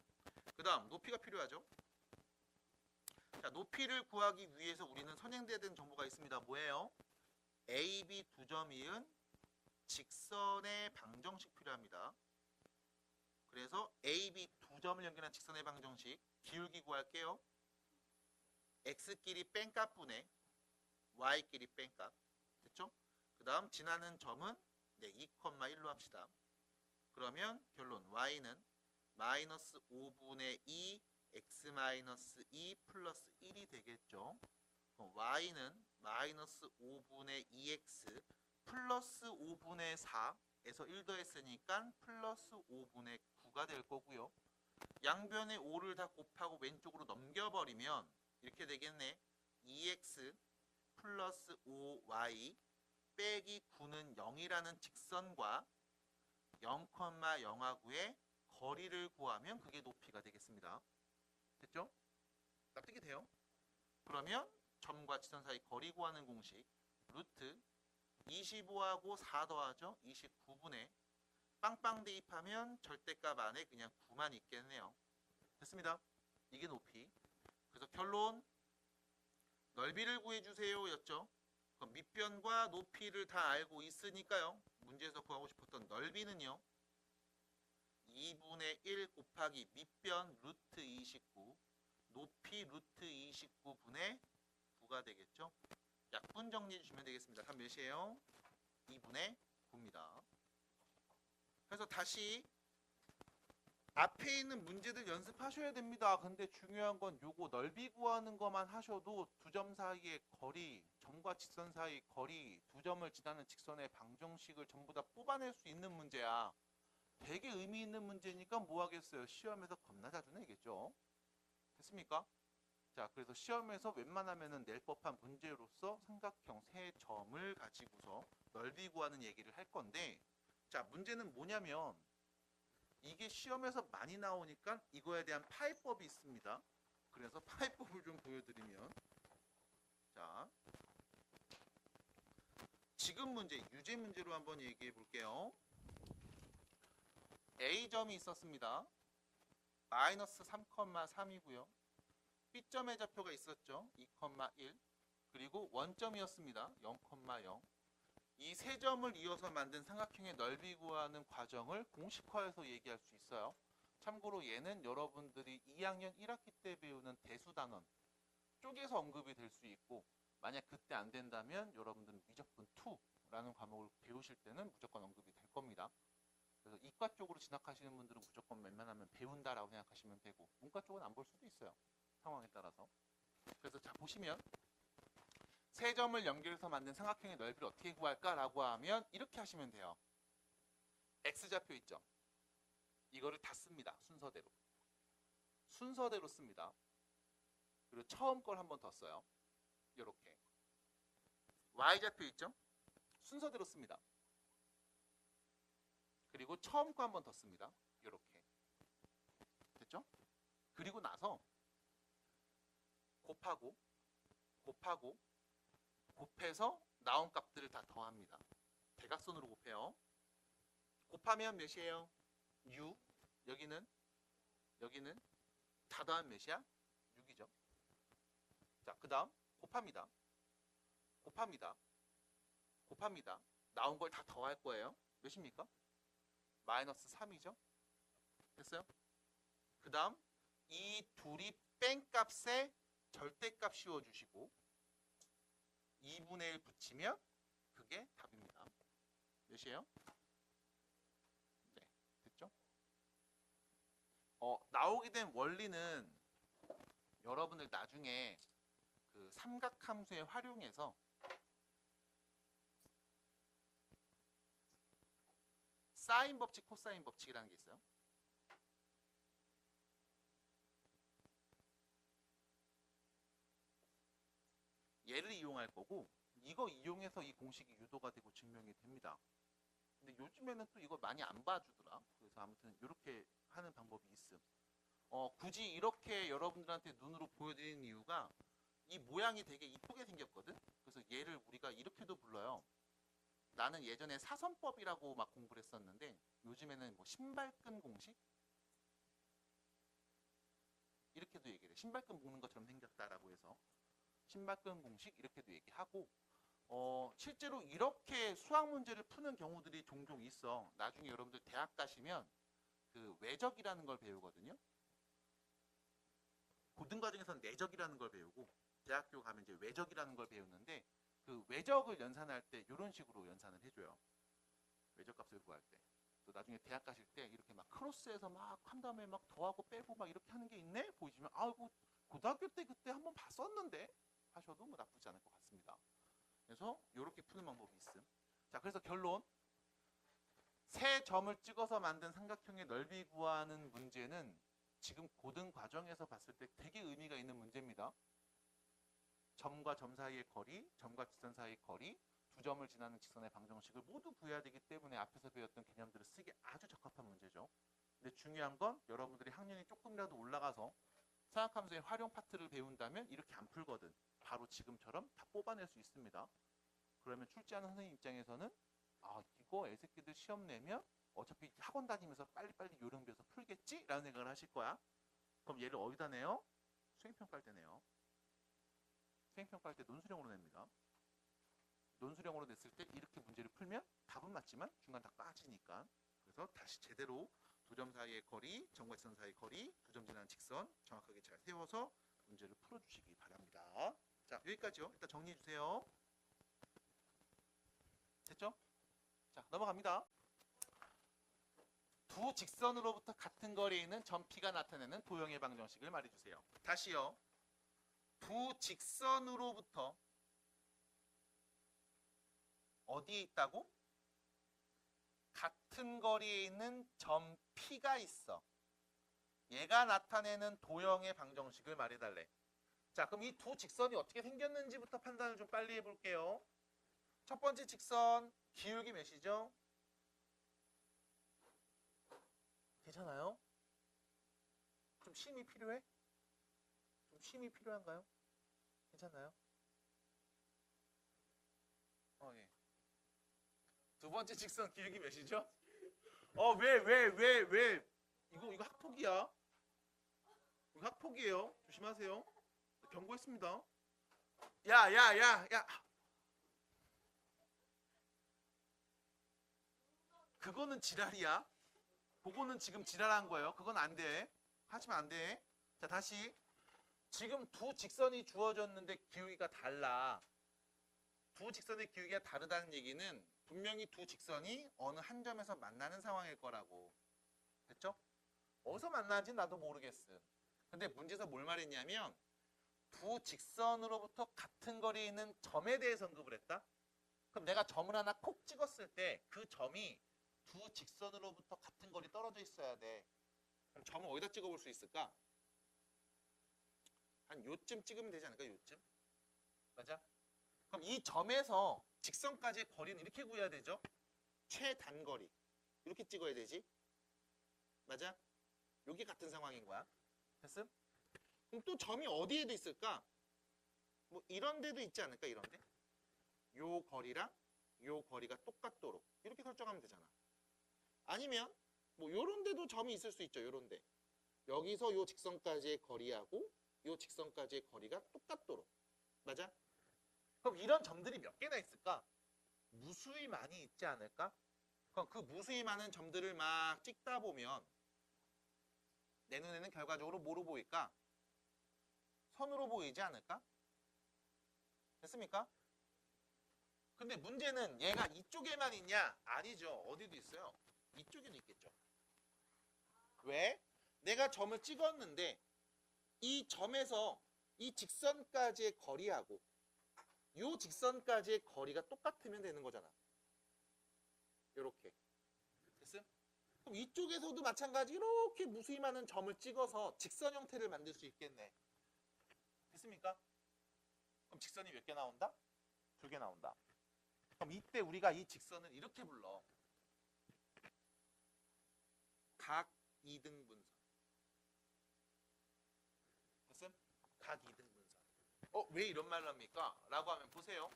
그 다음 높이가 필요하죠. 자, 높이를 구하기 위해서 우리는 선행돼야 되는 정보가 있습니다. 뭐예요? A, B 두 점 이은 직선의 방정식 필요합니다. 그래서 A, B 두 점을 연결한 직선의 방정식 기울기 구할게요. X끼리 뺀값분의 Y끼리 뺀값. 됐죠? 그 다음 지나는 점은 2,1로 합시다. 그러면 결론 Y는 마이너스 5분의 2 x 마이너스 2 플러스 1이 되겠죠. y는 마이너스 5분의 2x 플러스 5분의 4에서 1 더했으니까 플러스 5분의 9가 될 거고요. 양변에 5를 다 곱하고 왼쪽으로 넘겨버리면 이렇게 되겠네. 2x 플러스 5y 빼기 9는 0이라는 직선과 0,0하고의 거리를 구하면 그게 높이가 되겠습니다. 됐죠? 납득이 돼요? 그러면 점과 지선 사이 거리 구하는 공식 루트 25하고 4 더하죠? 29분의 빵빵 대입하면 절대값 안에 그냥 9만 있겠네요. 됐습니다. 이게 높이. 그래서 결론 넓이를 구해주세요 였죠. 그럼 밑변과 높이를 다 알고 있으니까요. 문제에서 구하고 싶었던 넓이는요. 2분의 1 곱하기 밑변 루트 29 높이 루트 29분의 9가 되겠죠. 약분 정리해 주시면 되겠습니다. 답 몇이에요? 2분의 9입니다. 그래서 다시 앞에 있는 문제들 연습하셔야 됩니다. 근데 중요한 건 요거 넓이 구하는 것만 하셔도 두 점 사이의 거리, 점과 직선 사이 거리, 두 점을 지나는 직선의 방정식을 전부 다 뽑아낼 수 있는 문제야. 되게 의미 있는 문제니까 뭐 하겠어요? 시험에서 겁나 자주 내겠죠. 됐습니까? 자, 그래서 시험에서 웬만하면은 낼 법한 문제로서 삼각형 세 점을 가지고서 넓이 구하는 얘기를 할 건데, 자, 문제는 뭐냐면 이게 시험에서 많이 나오니까 이거에 대한 파해법이 있습니다. 그래서 파해법을 좀 보여드리면, 자, 지금 문제, 유제 문제로 한번 얘기해 볼게요. A점이 있었습니다. 마이너스 3,3이고요. B점의 좌표가 있었죠. 2,1. 그리고 원점이었습니다. 0,0. 이 세 점을 이어서 만든 삼각형의 넓이 구하는 과정을 공식화해서 얘기할 수 있어요. 참고로 얘는 여러분들이 2학년 1학기 때 배우는 대수단원 쪽에서 언급이 될 수 있고, 만약 그때 안 된다면 여러분들은 미적분 2라는 과목을 배우실 때는 무조건 언급이 될 겁니다. 그래서 이과 쪽으로 진학하시는 분들은 무조건 웬만하면 배운다라고 생각하시면 되고, 문과 쪽은 안 볼 수도 있어요. 상황에 따라서. 그래서 자, 보시면 세 점을 연결해서 만든 삼각형의 넓이를 어떻게 구할까라고 하면 이렇게 하시면 돼요. X좌표 있죠? 이거를 다 씁니다. 순서대로. 순서대로 씁니다. 그리고 처음 걸 한 번 더 써요. 이렇게. Y좌표 있죠? 순서대로 씁니다. 그리고 처음 거 한 번 더 씁니다. 이렇게. 됐죠? 그리고 나서 곱하고 곱해서 나온 값들을 다 더합니다. 대각선으로 곱해요. 곱하면 몇이에요? 6. 여기는 다 더하면 몇이야? 6이죠. 자, 그 다음 곱합니다. 나온 걸 다 더할 거예요. 몇입니까? 마이너스 3이죠. 됐어요? 그 다음 이 둘이 뺀 값에 절대값 씌워주시고 2분의 1 붙이면 그게 답입니다. 몇이에요? 네, 됐죠? 나오게 된 원리는 여러분들 나중에 그 삼각함수에 활용해서 사인 법칙, 코사인 법칙이라는 게 있어요. 얘를 이용할 거고, 이거 이용해서 이 공식이 유도가 되고 증명이 됩니다. 근데 요즘에는 또 이거 많이 안 봐주더라. 그래서 아무튼 이렇게 하는 방법이 있음. 굳이 이렇게 여러분들한테 눈으로 보여드리는 이유가 이 모양이 되게 이쁘게 생겼거든. 그래서 얘를 우리가 이렇게도 불러요. 나는 예전에 사선법이라고 막 공부를 했었는데 요즘에는 뭐 신발끈 공식? 이렇게도 얘기를 해. 신발끈 묶는 것처럼 생겼다라고 해서 신발끈 공식 이렇게도 얘기하고, 실제로 이렇게 수학 문제를 푸는 경우들이 종종 있어. 나중에 여러분들 대학 가시면 그 외적이라는 걸 배우거든요. 고등과정에서는 내적이라는 걸 배우고 대학교 가면 이제 외적이라는 걸 배우는데, 그 외적을 연산할 때 이런 식으로 연산을 해줘요. 외적값을 구할 때. 또 나중에 대학 가실 때 이렇게 막 크로스해서 막 한 다음에 막 더하고 빼고 막 이렇게 하는 게 있네 보이시면 아이고 고등학교 때 그때 한번 봤었는데 하셔도 뭐 나쁘지 않을 것 같습니다. 그래서 이렇게 푸는 방법이 있음. 자, 그래서 결론. 세 점을 찍어서 만든 삼각형의 넓이 구하는 문제는 지금 고등 과정에서 봤을 때 되게 의미가 있는 문제입니다. 점과 점 사이의 거리, 점과 직선 사이의 거리, 두 점을 지나는 직선의 방정식을 모두 구해야 되기 때문에 앞에서 배웠던 개념들을 쓰기 아주 적합한 문제죠. 근데 중요한 건 여러분들이 학년이 조금이라도 올라가서 생각하면서의 활용 파트를 배운다면 이렇게 안 풀거든. 바로 지금처럼 다 뽑아낼 수 있습니다. 그러면 출제하는 선생님 입장에서는 아 이거 애새끼들 시험 내면 어차피 학원 다니면서 빨리빨리 요령 배워서 풀겠지? 라는 생각을 하실 거야. 그럼 얘를 어디다 내요? 수행평가할 때 내요. 수행평가할 때 논술형으로 냅니다. 논술형으로 냈을 때 이렇게 문제를 풀면 답은 맞지만 중간 다 빠지니까. 그래서 다시 제대로 두 점 사이의 거리, 점과 직선 사이의 거리, 두 점 지나는 직선 정확하게 잘 세워서 문제를 풀어주시기 바랍니다. 자, 여기까지요. 일단 정리해 주세요. 됐죠? 자, 넘어갑니다. 두 직선으로부터 같은 거리에 있는 점 P가 나타내는 도형의 방정식을 말해주세요. 다시요. 두 직선으로부터 어디에 있다고? 같은 거리에 있는 점 P가 있어. 얘가 나타내는 도형의 방정식을 말해달래. 자, 그럼 이 두 직선이 어떻게 생겼는지부터 판단을 좀 빨리 해볼게요. 첫 번째 직선 기울기 몇이죠? 괜찮아요? 좀 심이 필요해? 좀 심이 필요한가요? 괜찮나요? 예. 두 번째 직선 기울기 몇이죠? 왜? 이거 학폭이야. 이거 학폭이에요. 조심하세요. 경고했습니다. 야. 그거는 지랄이야. 그거는 지금 지랄한 거예요. 그건 안 돼. 하시면 안 돼. 자, 다시. 지금 두 직선이 주어졌는데 기울기가 달라. 두 직선의 기울기가 다르다는 얘기는 분명히 두 직선이 어느 한 점에서 만나는 상황일 거라고. 됐죠? 어디서 만나는지 나도 모르겠음. 근데 문제에서 뭘 말했냐면 두 직선으로부터 같은 거리에 있는 점에 대해서 언급을 했다. 그럼 내가 점을 하나 콕 찍었을 때 그 점이 두 직선으로부터 같은 거리 떨어져 있어야 돼. 그럼 점을 어디다 찍어볼 수 있을까? 한 요쯤 찍으면 되지 않을까? 요쯤? 맞아? 그럼 이 점에서 직선까지의 거리는 이렇게 구해야 되죠? 최단거리. 이렇게 찍어야 되지? 맞아? 여기 같은 상황인 거야. 됐음? 그럼 또 점이 어디에도 있을까? 뭐 이런 데도 있지 않을까? 이런 데? 요 거리랑 요 거리가 똑같도록 이렇게 설정하면 되잖아. 아니면 뭐 요런 데도 점이 있을 수 있죠. 요런 데. 여기서 요 직선까지의 거리하고 요 직선까지의 거리가 똑같도록. 맞아? 그럼 이런 점들이 몇 개나 있을까? 무수히 많이 있지 않을까? 그럼 그 무수히 많은 점들을 막 찍다 보면 내 눈에는 결과적으로 뭐로 보일까? 선으로 보이지 않을까? 됐습니까? 근데 문제는 얘가 이쪽에만 있냐? 아니죠. 어디도 있어요. 이쪽에도 있겠죠. 왜? 내가 점을 찍었는데 이 점에서 이 직선까지의 거리하고 이 직선까지의 거리가 똑같으면 되는 거잖아. 이렇게. 됐어요? 그럼 이쪽에서도 마찬가지 이렇게 무수히 많은 점을 찍어서 직선 형태를 만들 수 있겠네. 됐습니까? 그럼 직선이 몇 개 나온다? 2개 나온다. 그럼 이때 우리가 이 직선을 이렇게 불러. 각 2등분선. 됐음? 각 2등분선. 왜 이런 말을 합니까? 라고 하면 보세요.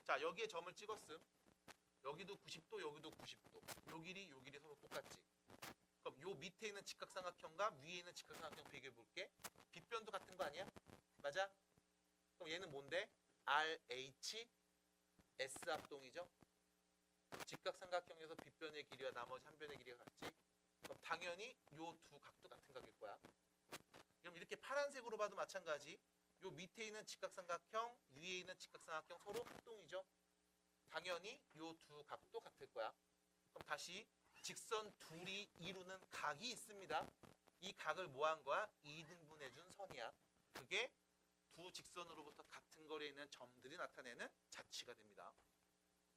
자, 여기에 점을 찍었음. 여기도 90도, 여기도 90도. 요 길이 서로 똑같지. 그럼 요 밑에 있는 직각삼각형과 위에 있는 직각삼각형 비교해 볼게. 빗변도 같은 거 아니야? 맞아? 그럼 얘는 뭔데? RH S 합동이죠. 직각삼각형에서 빗변의 길이와 나머지 한 변의 길이가 같지. 그럼 당연히 요 두 각도 같은 각일 거야. 그럼 이렇게 파란색으로 봐도 마찬가지. 요 밑에 있는 직각삼각형, 위에 있는 직각삼각형 서로 합동이죠. 당연히 요 두 각도 같을 거야. 그럼 다시 직선 둘이 이루는 각이 있습니다. 이 각을 뭐 한 거야? 2등분해 준 선이야. 그게 두 직선으로부터 같은 거리에 있는 점들이 나타내는 자취가 됩니다.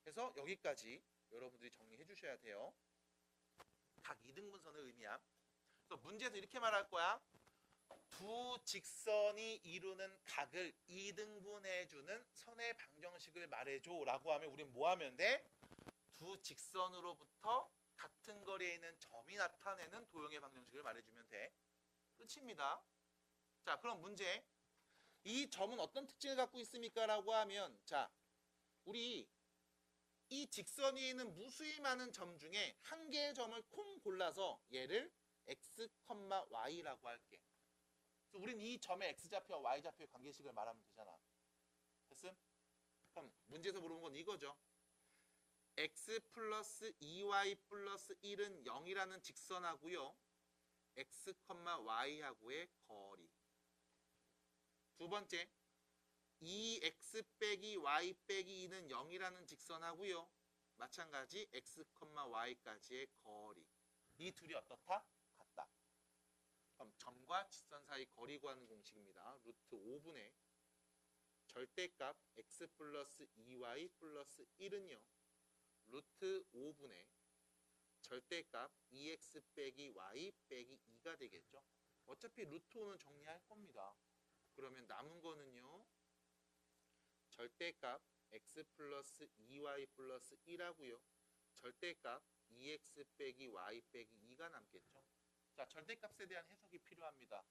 그래서 여기까지 여러분들이 정리해 주셔야 돼요. 각 2등분선의 의미야. 그래서 문제에서 이렇게 말할 거야. 두 직선이 이루는 각을 2등분해 주는 선의 방정식을 말해줘 라고 하면 우린 뭐 하면 돼? 두 직선으로부터 같은 거리에 있는 점이 나타내는 도형의 방정식을 말해주면 돼. 끝입니다. 자, 그럼 문제. 이 점은 어떤 특징을 갖고 있습니까? 라고 하면, 자, 우리 이 직선 위에 있는 무수히 많은 점 중에 한 개의 점을 콩 골라서 얘를 x, y라고 할게. 그래서 우린 이 점의 x좌표와 y좌표의 관계식을 말하면 되잖아. 됐음? 그럼 문제에서 물어본 건 이거죠. x 플러스 2y 플러스 1은 0이라는 직선하고요. x, y하고의 거리. 두 번째, 2x 빼기 y 빼기 2는 0이라는 직선하고요. 마찬가지 x, y까지의 거리. 이 둘이 어떻다? 같다. 그럼 점과 직선 사이 거리 구하는 공식입니다. 루트 5분의 절대값 x 플러스 2y 플러스 1은요. 루트 5분의 절대값 2x 빼기 y 빼기 2가 되겠죠. 어차피 루트 5는 정리할 겁니다. 그러면 남은 거는요. 절대값 x 플러스 2y 플러스 1하고요. 절대값 2x 빼기 y 빼기 2가 남겠죠. 자, 절대값에 대한 해석이 필요합니다.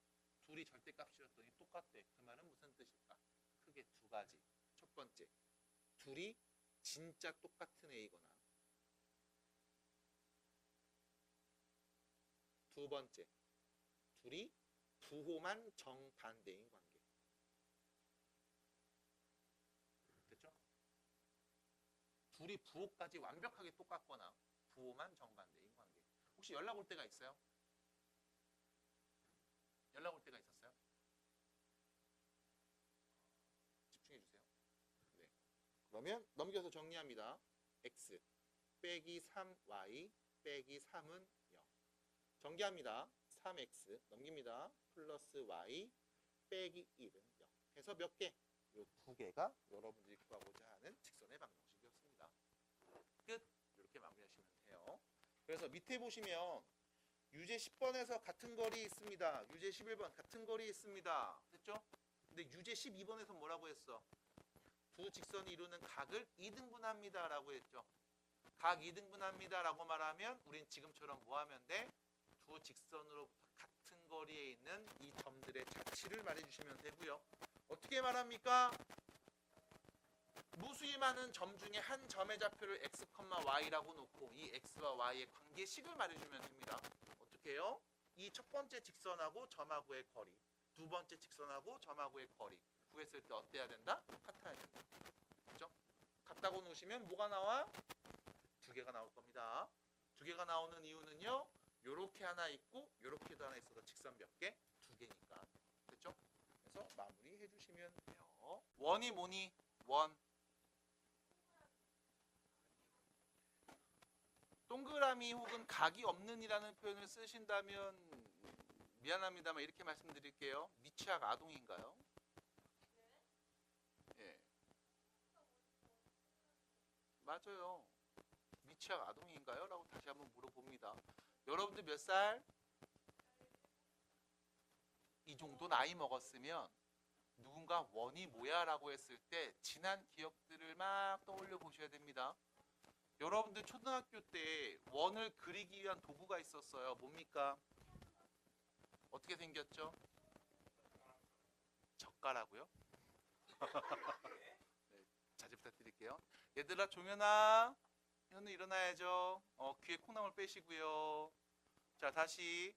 둘이 절대값이었더니 똑같대. 그 말은 무슨 뜻일까? 크게 두 가지. 첫 번째, 둘이 진짜 똑같은 A거나 두 번째, 둘이 부호만 정반대인 관계. 됐죠? 둘이 부호까지 완벽하게 똑같거나 부호만 정반대인 관계. 혹시 연락 올 때가 있어요? 연락 올 때가 있었어요? 집중해 주세요. 네. 그러면 넘겨서 정리합니다. x 빼기 3y 빼기 3은 0. 정리합니다. 3x 넘깁니다. 플러스 y 빼기 1은 0. 해서 몇 개? 이 두 개가 여러분들이 구하고자 하는 직선의 방정식이었습니다. 끝. 이렇게 마무리하시면 돼요. 그래서 밑에 보시면 유제 10번에서 같은 거리 있습니다. 유제 11번 같은 거리 있습니다. 됐죠? 근데 유제 12번에서 뭐라고 했어? 두 직선이 이루는 각을 2등분합니다 라고 했죠. 각 2등분합니다 라고 말하면 우린 지금처럼 뭐 하면 돼? 두 직선으로부터 같은 거리에 있는 이 점들의 자취를 말해주시면 되고요. 어떻게 말합니까? 무수히 많은 점 중에 한 점의 좌표를 x, y라고 놓고 이 x와 y의 관계식을 말해주면 됩니다. 어떻게 해요? 이 첫 번째 직선하고 점하고의 거리, 두 번째 직선하고 점하고의 거리 구했을 때 어때야 된다? 같아야 된다. 그렇죠? 같다고 놓으시면 뭐가 나와? 두 개가 나올 겁니다. 두 개가 나오는 이유는요. 요렇게 하나 있고 요렇게도 하나 있어서 직선 몇 개? 두 개니까. 됐죠? 그래서 마무리해 주시면 돼요. 원이 뭐니? 원. 동그라미 혹은 각이 없는이라는 표현을 쓰신다면 미안합니다만 이렇게 말씀드릴게요. 미취학 아동인가요? 예. 맞아요. 미취학 아동인가요? 라고 다시 한번 물어봅니다. 여러분들 몇 살? 이 정도 나이 먹었으면 누군가 원이 뭐야 라고 했을 때 지난 기억들을 막 떠올려 보셔야 됩니다. 여러분들 초등학교 때 원을 그리기 위한 도구가 있었어요. 뭡니까? 어떻게 생겼죠? 젓가락이요? 네, 자제 부탁드릴게요. 얘들아, 종현아, 현우 일어나야죠. 귀에 콩나물 빼시고요. 자, 다시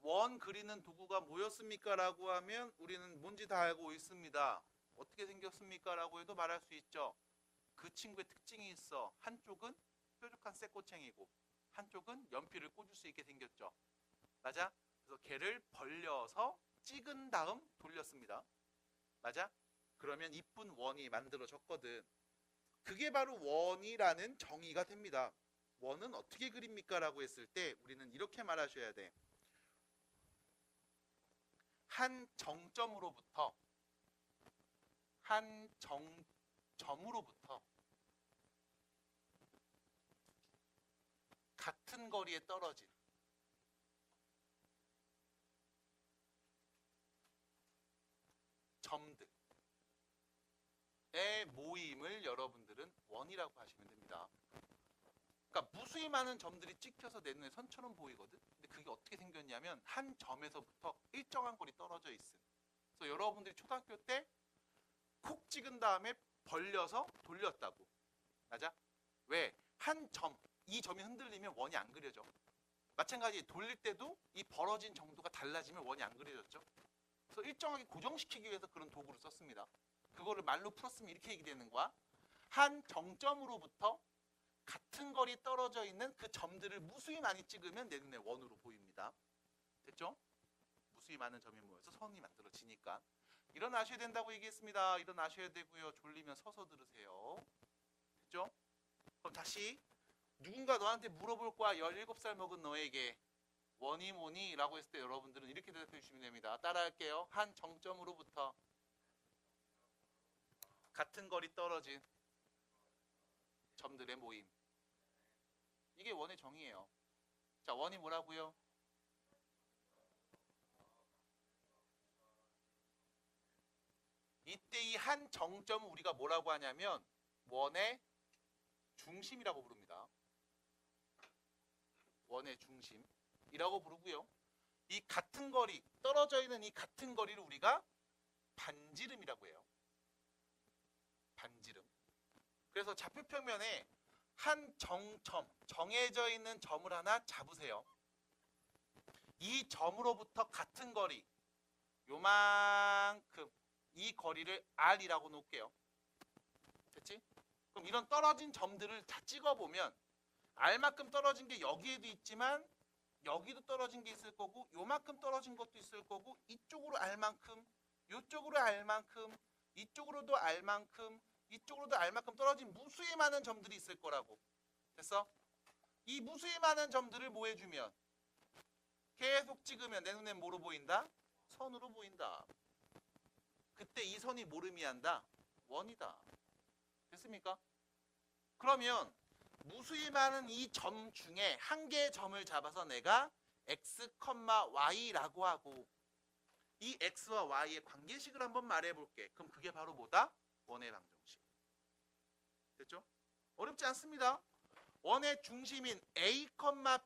원 그리는 도구가 뭐였습니까? 라고 하면 우리는 뭔지 다 알고 있습니다. 어떻게 생겼습니까? 라고 해도 말할 수 있죠. 그 친구의 특징이 있어. 한쪽은 뾰족한 쇠꼬챙이고 한쪽은 연필을 꽂을 수 있게 생겼죠. 맞아? 그래서 걔를 벌려서 찍은 다음 돌렸습니다. 맞아? 그러면 이쁜 원이 만들어졌거든. 그게 바로 원이라는 정의가 됩니다. 원은 어떻게 그립니까? 라고 했을 때 우리는 이렇게 말하셔야 돼. 한 정점으로부터 같은 거리에 떨어진 점들의 모임을 여러분들은 원이라고 하시면 됩니다. 그러니까 무수히 많은 점들이 찍혀서 내 눈에 선처럼 보이거든. 근데 그게 어떻게 생겼냐면 한 점에서부터 일정한 거리 떨어져 있음. 그래서 여러분들이 초등학교 때 콕 찍은 다음에 벌려서 돌렸다고. 맞아? 왜? 한 점, 이 점이 흔들리면 원이 안 그려져. 마찬가지 돌릴 때도 이 벌어진 정도가 달라지면 원이 안 그려졌죠. 그래서 일정하게 고정시키기 위해서 그런 도구를 썼습니다. 그거를 말로 풀었으면 이렇게 얘기되는 거야. 한 정점으로부터 같은 거리 떨어져 있는 그 점들을 무수히 많이 찍으면 내 눈에 원으로 보입니다. 됐죠? 무수히 많은 점이 모여서 선이 만들어지니까. 일어나셔야 된다고 얘기했습니다. 일어나셔야 되고요. 졸리면 서서 들으세요. 됐죠? 그럼 다시 누군가 너한테 물어볼 거야. 17살 먹은 너에게 원이 뭐니? 라고 했을 때 여러분들은 이렇게 대답해 주시면 됩니다. 따라할게요. 한 정점으로부터 같은 거리 떨어진 점들의 모임. 이게 원의 정의예요. 자, 원이 뭐라고요? 이때 이 한 정점을 우리가 뭐라고 하냐면 원의 중심이라고 부릅니다. 원의 중심이라고 부르고요. 이 같은 거리, 떨어져 있는 이 같은 거리를 우리가 반지름이라고 해요. 반지름. 그래서 좌표평면에 한 정점, 정해져 있는 점을 하나 잡으세요. 이 점으로부터 같은 거리, 요만큼 이 거리를 R이라고 놓을게요. 됐지? 그럼 이런 떨어진 점들을 다 찍어보면 R만큼 떨어진 게 여기에도 있지만 여기도 떨어진 게 있을 거고 요만큼 떨어진 것도 있을 거고 이쪽으로 R만큼, 이쪽으로 R만큼, 이쪽으로도 R만큼, 이쪽으로도 R만큼 떨어진 무수히 많은 점들이 있을 거라고. 됐어? 이 무수히 많은 점들을 뭐 해주면 계속 찍으면 내 눈엔 뭐로 보인다? 선으로 보인다. 그때 이 선이 뭐를 의미한다? 원이다. 됐습니까? 그러면 무수히 많은 이 점 중에 한 개의 점을 잡아서 내가 x, y라고 하고 이 x와 y의 관계식을 한번 말해볼게. 그럼 그게 바로 뭐다? 원의 방정식. 됐죠? 어렵지 않습니다. 원의 중심인 a,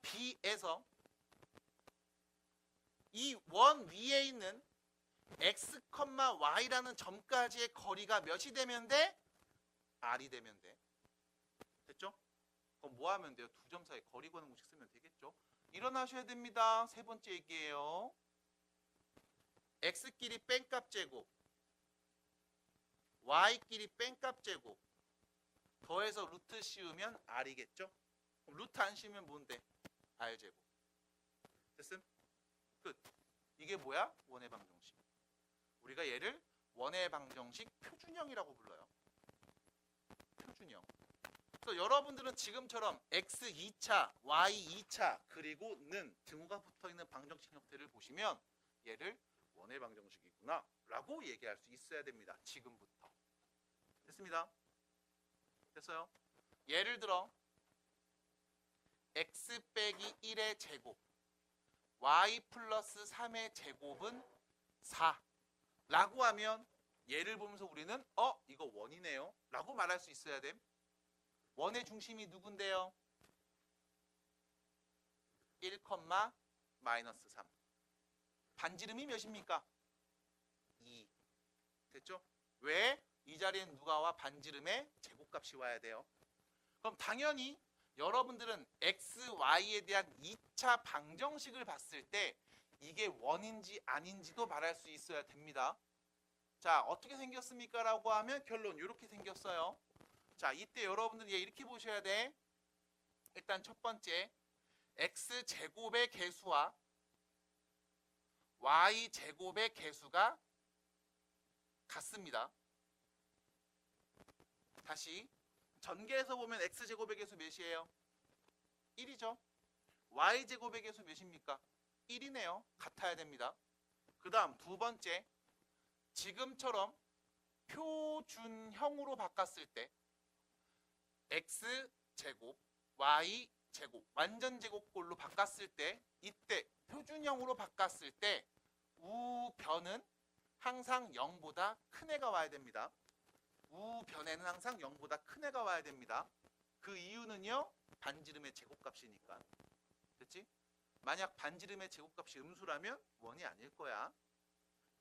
b에서 이 원 위에 있는 x, y라는 점까지의 거리가 몇이 되면 돼? r이 되면 돼. 됐죠? 그럼 뭐 하면 돼요? 두 점 사이 거리 구하는 공식 쓰면 되겠죠? 일어나셔야 됩니다. 세 번째 얘기예요. x끼리 뺀값 제곱, y끼리 뺀값 제곱 더해서 루트 씌우면 r이겠죠? 그럼 루트 안 씌우면 뭔데? r 제곱. 됐음? 끝. 이게 뭐야? 원의 방정식. 우리가 얘를 원의 방정식 표준형이라고 불러요. 표준형. 그래서 여러분들은 지금처럼 x 2차, y 2차 그리고 는 등호가 붙어있는 방정식 형태를 보시면 얘를 원의 방정식이구나 라고 얘기할 수 있어야 됩니다. 지금부터. 됐습니다. 됐어요? 예를 들어 x 빼기 1의 제곱 y 플러스 3의 제곱은 4 라고 하면 얘를 보면서 우리는 이거 원이네요 라고 말할 수 있어야 됨. 원의 중심이 누군데요? 1, 마이너스 3. 반지름이 몇입니까? 2. 됐죠? 왜? 이 자리엔 누가 와? 반지름의 제곱값이 와야 돼요. 그럼 당연히 여러분들은 x, y에 대한 2차 방정식을 봤을 때 이게 원인지 아닌지도 말할 수 있어야 됩니다. 자, 어떻게 생겼습니까? 라고 하면 결론 이렇게 생겼어요. 자, 이때 여러분들이 이렇게 보셔야 돼. 일단 첫 번째 x제곱의 개수와 y제곱의 개수가 같습니다. 다시 전개해서 보면 x제곱의 개수 몇이에요? 1이죠. y제곱의 개수 몇입니까? 1이네요. 같아야 됩니다. 그 다음 두 번째, 지금처럼 표준형으로 바꿨을 때 x제곱, y제곱, 완전제곱꼴로 바꿨을 때, 이때 표준형으로 바꿨을 때 우변은 항상 0보다 큰 애가 와야 됩니다. 우변에는 항상 0보다 큰 애가 와야 됩니다. 그 이유는요, 반지름의 제곱값이니까. 됐지? 만약 반지름의 제곱값이 음수라면 원이 아닐 거야.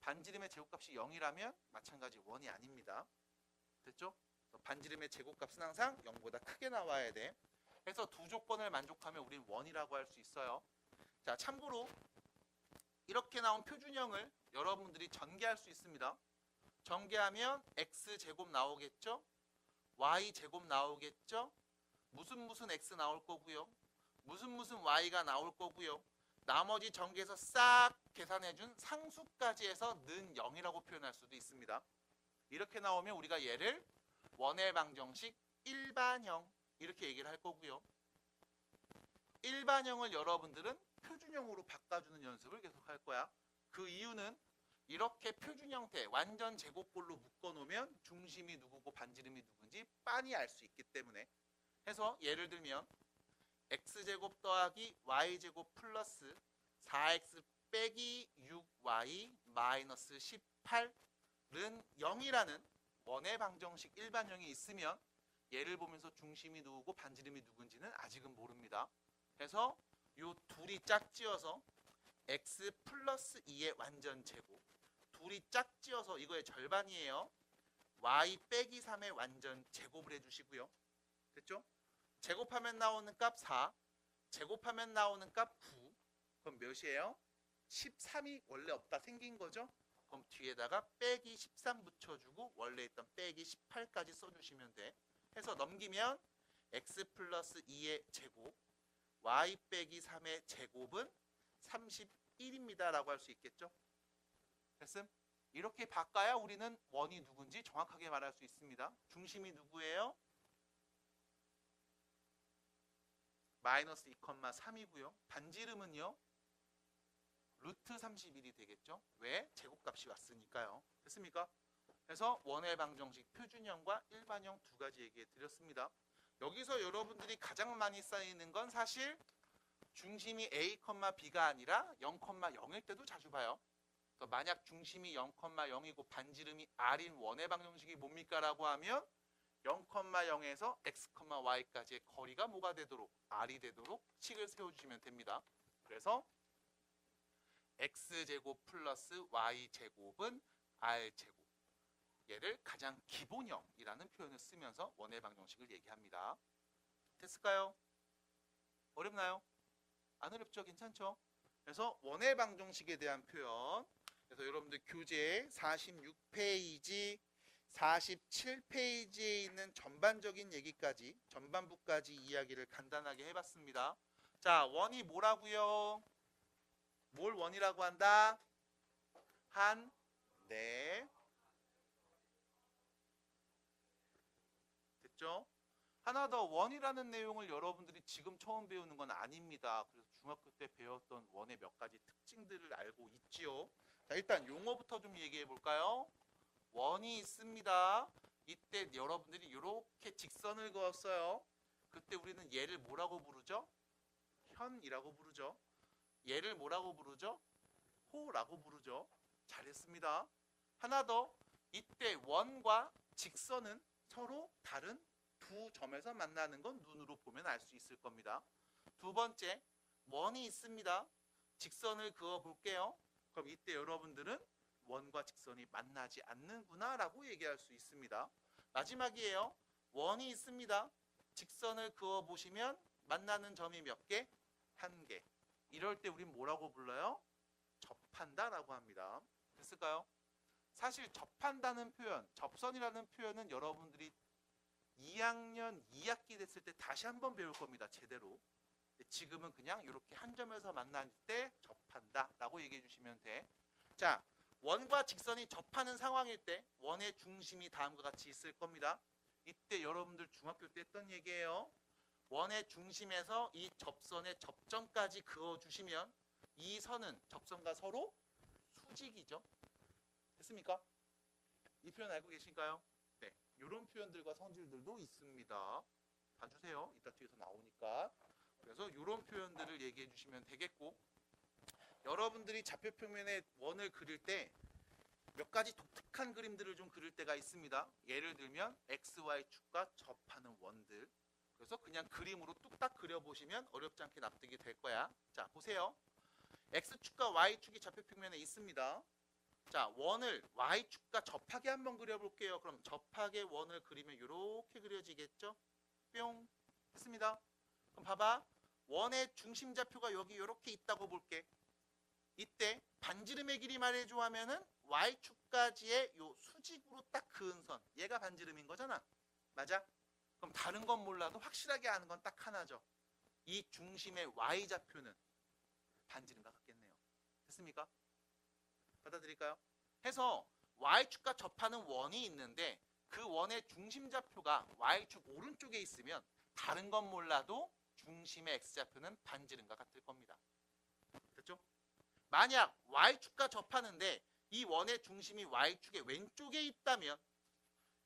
반지름의 제곱값이 0이라면 마찬가지 원이 아닙니다. 됐죠? 반지름의 제곱값은 항상 0보다 크게 나와야 돼. 그래서 두 조건을 만족하면 우린 원이라고 할 수 있어요. 자, 참고로 이렇게 나온 표준형을 여러분들이 전개할 수 있습니다. 전개하면 x제곱 나오겠죠? y제곱 나오겠죠? 무슨 x 나올 거고요. 무슨 y가 나올 거고요. 나머지 전개해서 싹 계산해준 상수까지 해서 는 0이라고 표현할 수도 있습니다. 이렇게 나오면 우리가 얘를 원의 방정식 일반형 이렇게 얘기를 할 거고요. 일반형을 여러분들은 표준형으로 바꿔주는 연습을 계속 할 거야. 그 이유는 이렇게 표준 형태 완전 제곱꼴로 묶어놓으면 중심이 누구고 반지름이 누군지 빤히 알 수 있기 때문에. 해서 예를 들면 x제곱 더하기 y제곱 플러스 4x 빼기 6y 마이너스 18은 0이라는 원의 방정식 일반형이 있으면 얘를 보면서 중심이 누구고 반지름이 누군지는 아직은 모릅니다. 그래서 요 둘이 짝지어서 x 플러스 2의 완전 제곱, 둘이 짝지어서 이거의 절반이에요. y 빼기 3의 완전 제곱을 해주시고요. 됐죠? 제곱하면 나오는 값 4, 제곱하면 나오는 값 9. 그럼 몇이에요? 13이 원래 없다 생긴 거죠? 그럼 뒤에다가 빼기 13 붙여주고 원래 있던 빼기 18까지 써주시면 돼. 해서 넘기면 x 플러스 2의 제곱, y 빼기 3의 제곱은 31입니다 라고 할 수 있겠죠? 됐음? 이렇게 바꿔야 우리는 원이 누군지 정확하게 말할 수 있습니다. 중심이 누구예요? 마이너스 2,3이고요. 반지름은요? 루트 31이 되겠죠? 왜? 제곱값이 왔으니까요. 됐습니까? 그래서 원의 방정식 표준형과 일반형 두 가지 얘기해 드렸습니다. 여기서 여러분들이 가장 많이 쌓이는 건 사실 중심이 a, b가 아니라 0,0일 때도 자주 봐요. 만약 중심이 0,0이고 반지름이 r인 원의 방정식이 뭡니까? 라고 하면 0,0에서 x, y까지의 거리가 뭐가 되도록? r이 되도록 식을 세워주시면 됩니다. 그래서 x제곱 플러스 y제곱은 r제곱. 얘를 가장 기본형이라는 표현을 쓰면서 원의 방정식을 얘기합니다. 됐을까요? 어렵나요? 안 어렵죠? 괜찮죠? 그래서 원의 방정식에 대한 표현. 그래서 여러분들 교재 46페이지, 47페이지에 있는 전반적인 얘기까지, 전반부까지 이야기를 간단하게 해봤습니다. 자, 원이 뭐라고요? 뭘 원이라고 한다? 네. 됐죠? 하나 더, 원이라는 내용을 여러분들이 지금 처음 배우는 건 아닙니다. 그래서 중학교 때 배웠던 원의 몇 가지 특징들을 알고 있지요. 자, 일단 용어부터 좀 얘기해 볼까요? 원이 있습니다. 이때 여러분들이 이렇게 직선을 그었어요. 그때 우리는 얘를 뭐라고 부르죠? 현이라고 부르죠. 얘를 뭐라고 부르죠? 호라고 부르죠. 잘했습니다. 하나 더, 이때 원과 직선은 서로 다른 두 점에서 만나는 건 눈으로 보면 알 수 있을 겁니다. 두 번째, 원이 있습니다. 직선을 그어 볼게요. 그럼 이때 여러분들은 원과 직선이 만나지 않는구나 라고 얘기할 수 있습니다. 마지막이에요. 원이 있습니다. 직선을 그어 보시면 만나는 점이 몇 개? 한 개. 이럴 때 우린 뭐라고 불러요? 접한다 라고 합니다. 됐을까요? 사실 접한다는 표현, 접선이라는 표현은 여러분들이 2학년 2학기 됐을 때 다시 한번 배울 겁니다. 제대로. 지금은 그냥 이렇게 한 점에서 만날 때 접한다 라고 얘기해 주시면 돼. 자, 원과 직선이 접하는 상황일 때 원의 중심이 다음과 같이 있을 겁니다. 이때 여러분들 중학교 때 했던 얘기예요. 원의 중심에서 이 접선의 접점까지 그어주시면 이 선은 접선과 서로 수직이죠. 됐습니까? 이 표현 알고 계신가요? 네, 이런 표현들과 성질들도 있습니다. 봐주세요. 이따 뒤에서 나오니까. 그래서 이런 표현들을 얘기해 주시면 되겠고, 여러분들이 좌표 평면에 원을 그릴 때 몇 가지 독특한 그림들을 좀 그릴 때가 있습니다. 예를 들면 XY축과 접하는 원들. 그래서 그냥 그림으로 뚝딱 그려보시면 어렵지 않게 납득이 될 거야. 자, 보세요. X축과 Y축이 좌표 평면에 있습니다. 자, 원을 Y축과 접하게 한번 그려볼게요. 그럼 접하게 원을 그리면 이렇게 그려지겠죠? 뿅. 됐습니다. 그럼 봐봐. 원의 중심 좌표가 여기 이렇게 있다고 볼게. 이때 반지름의 길이 말해줘 하면은 Y축까지의 요 수직으로 딱 그은 선. 얘가 반지름인 거잖아. 맞아? 그럼 다른 건 몰라도 확실하게 아는 건 딱 하나죠. 이 중심의 Y좌표는 반지름과 같겠네요. 됐습니까? 받아들일까요? 해서 Y축과 접하는 원이 있는데 그 원의 중심 좌표가 Y축 오른쪽에 있으면 다른 건 몰라도 중심의 X좌표는 반지름과 같을 겁니다. 됐죠? 만약 Y축과 접하는데 이 원의 중심이 Y축의 왼쪽에 있다면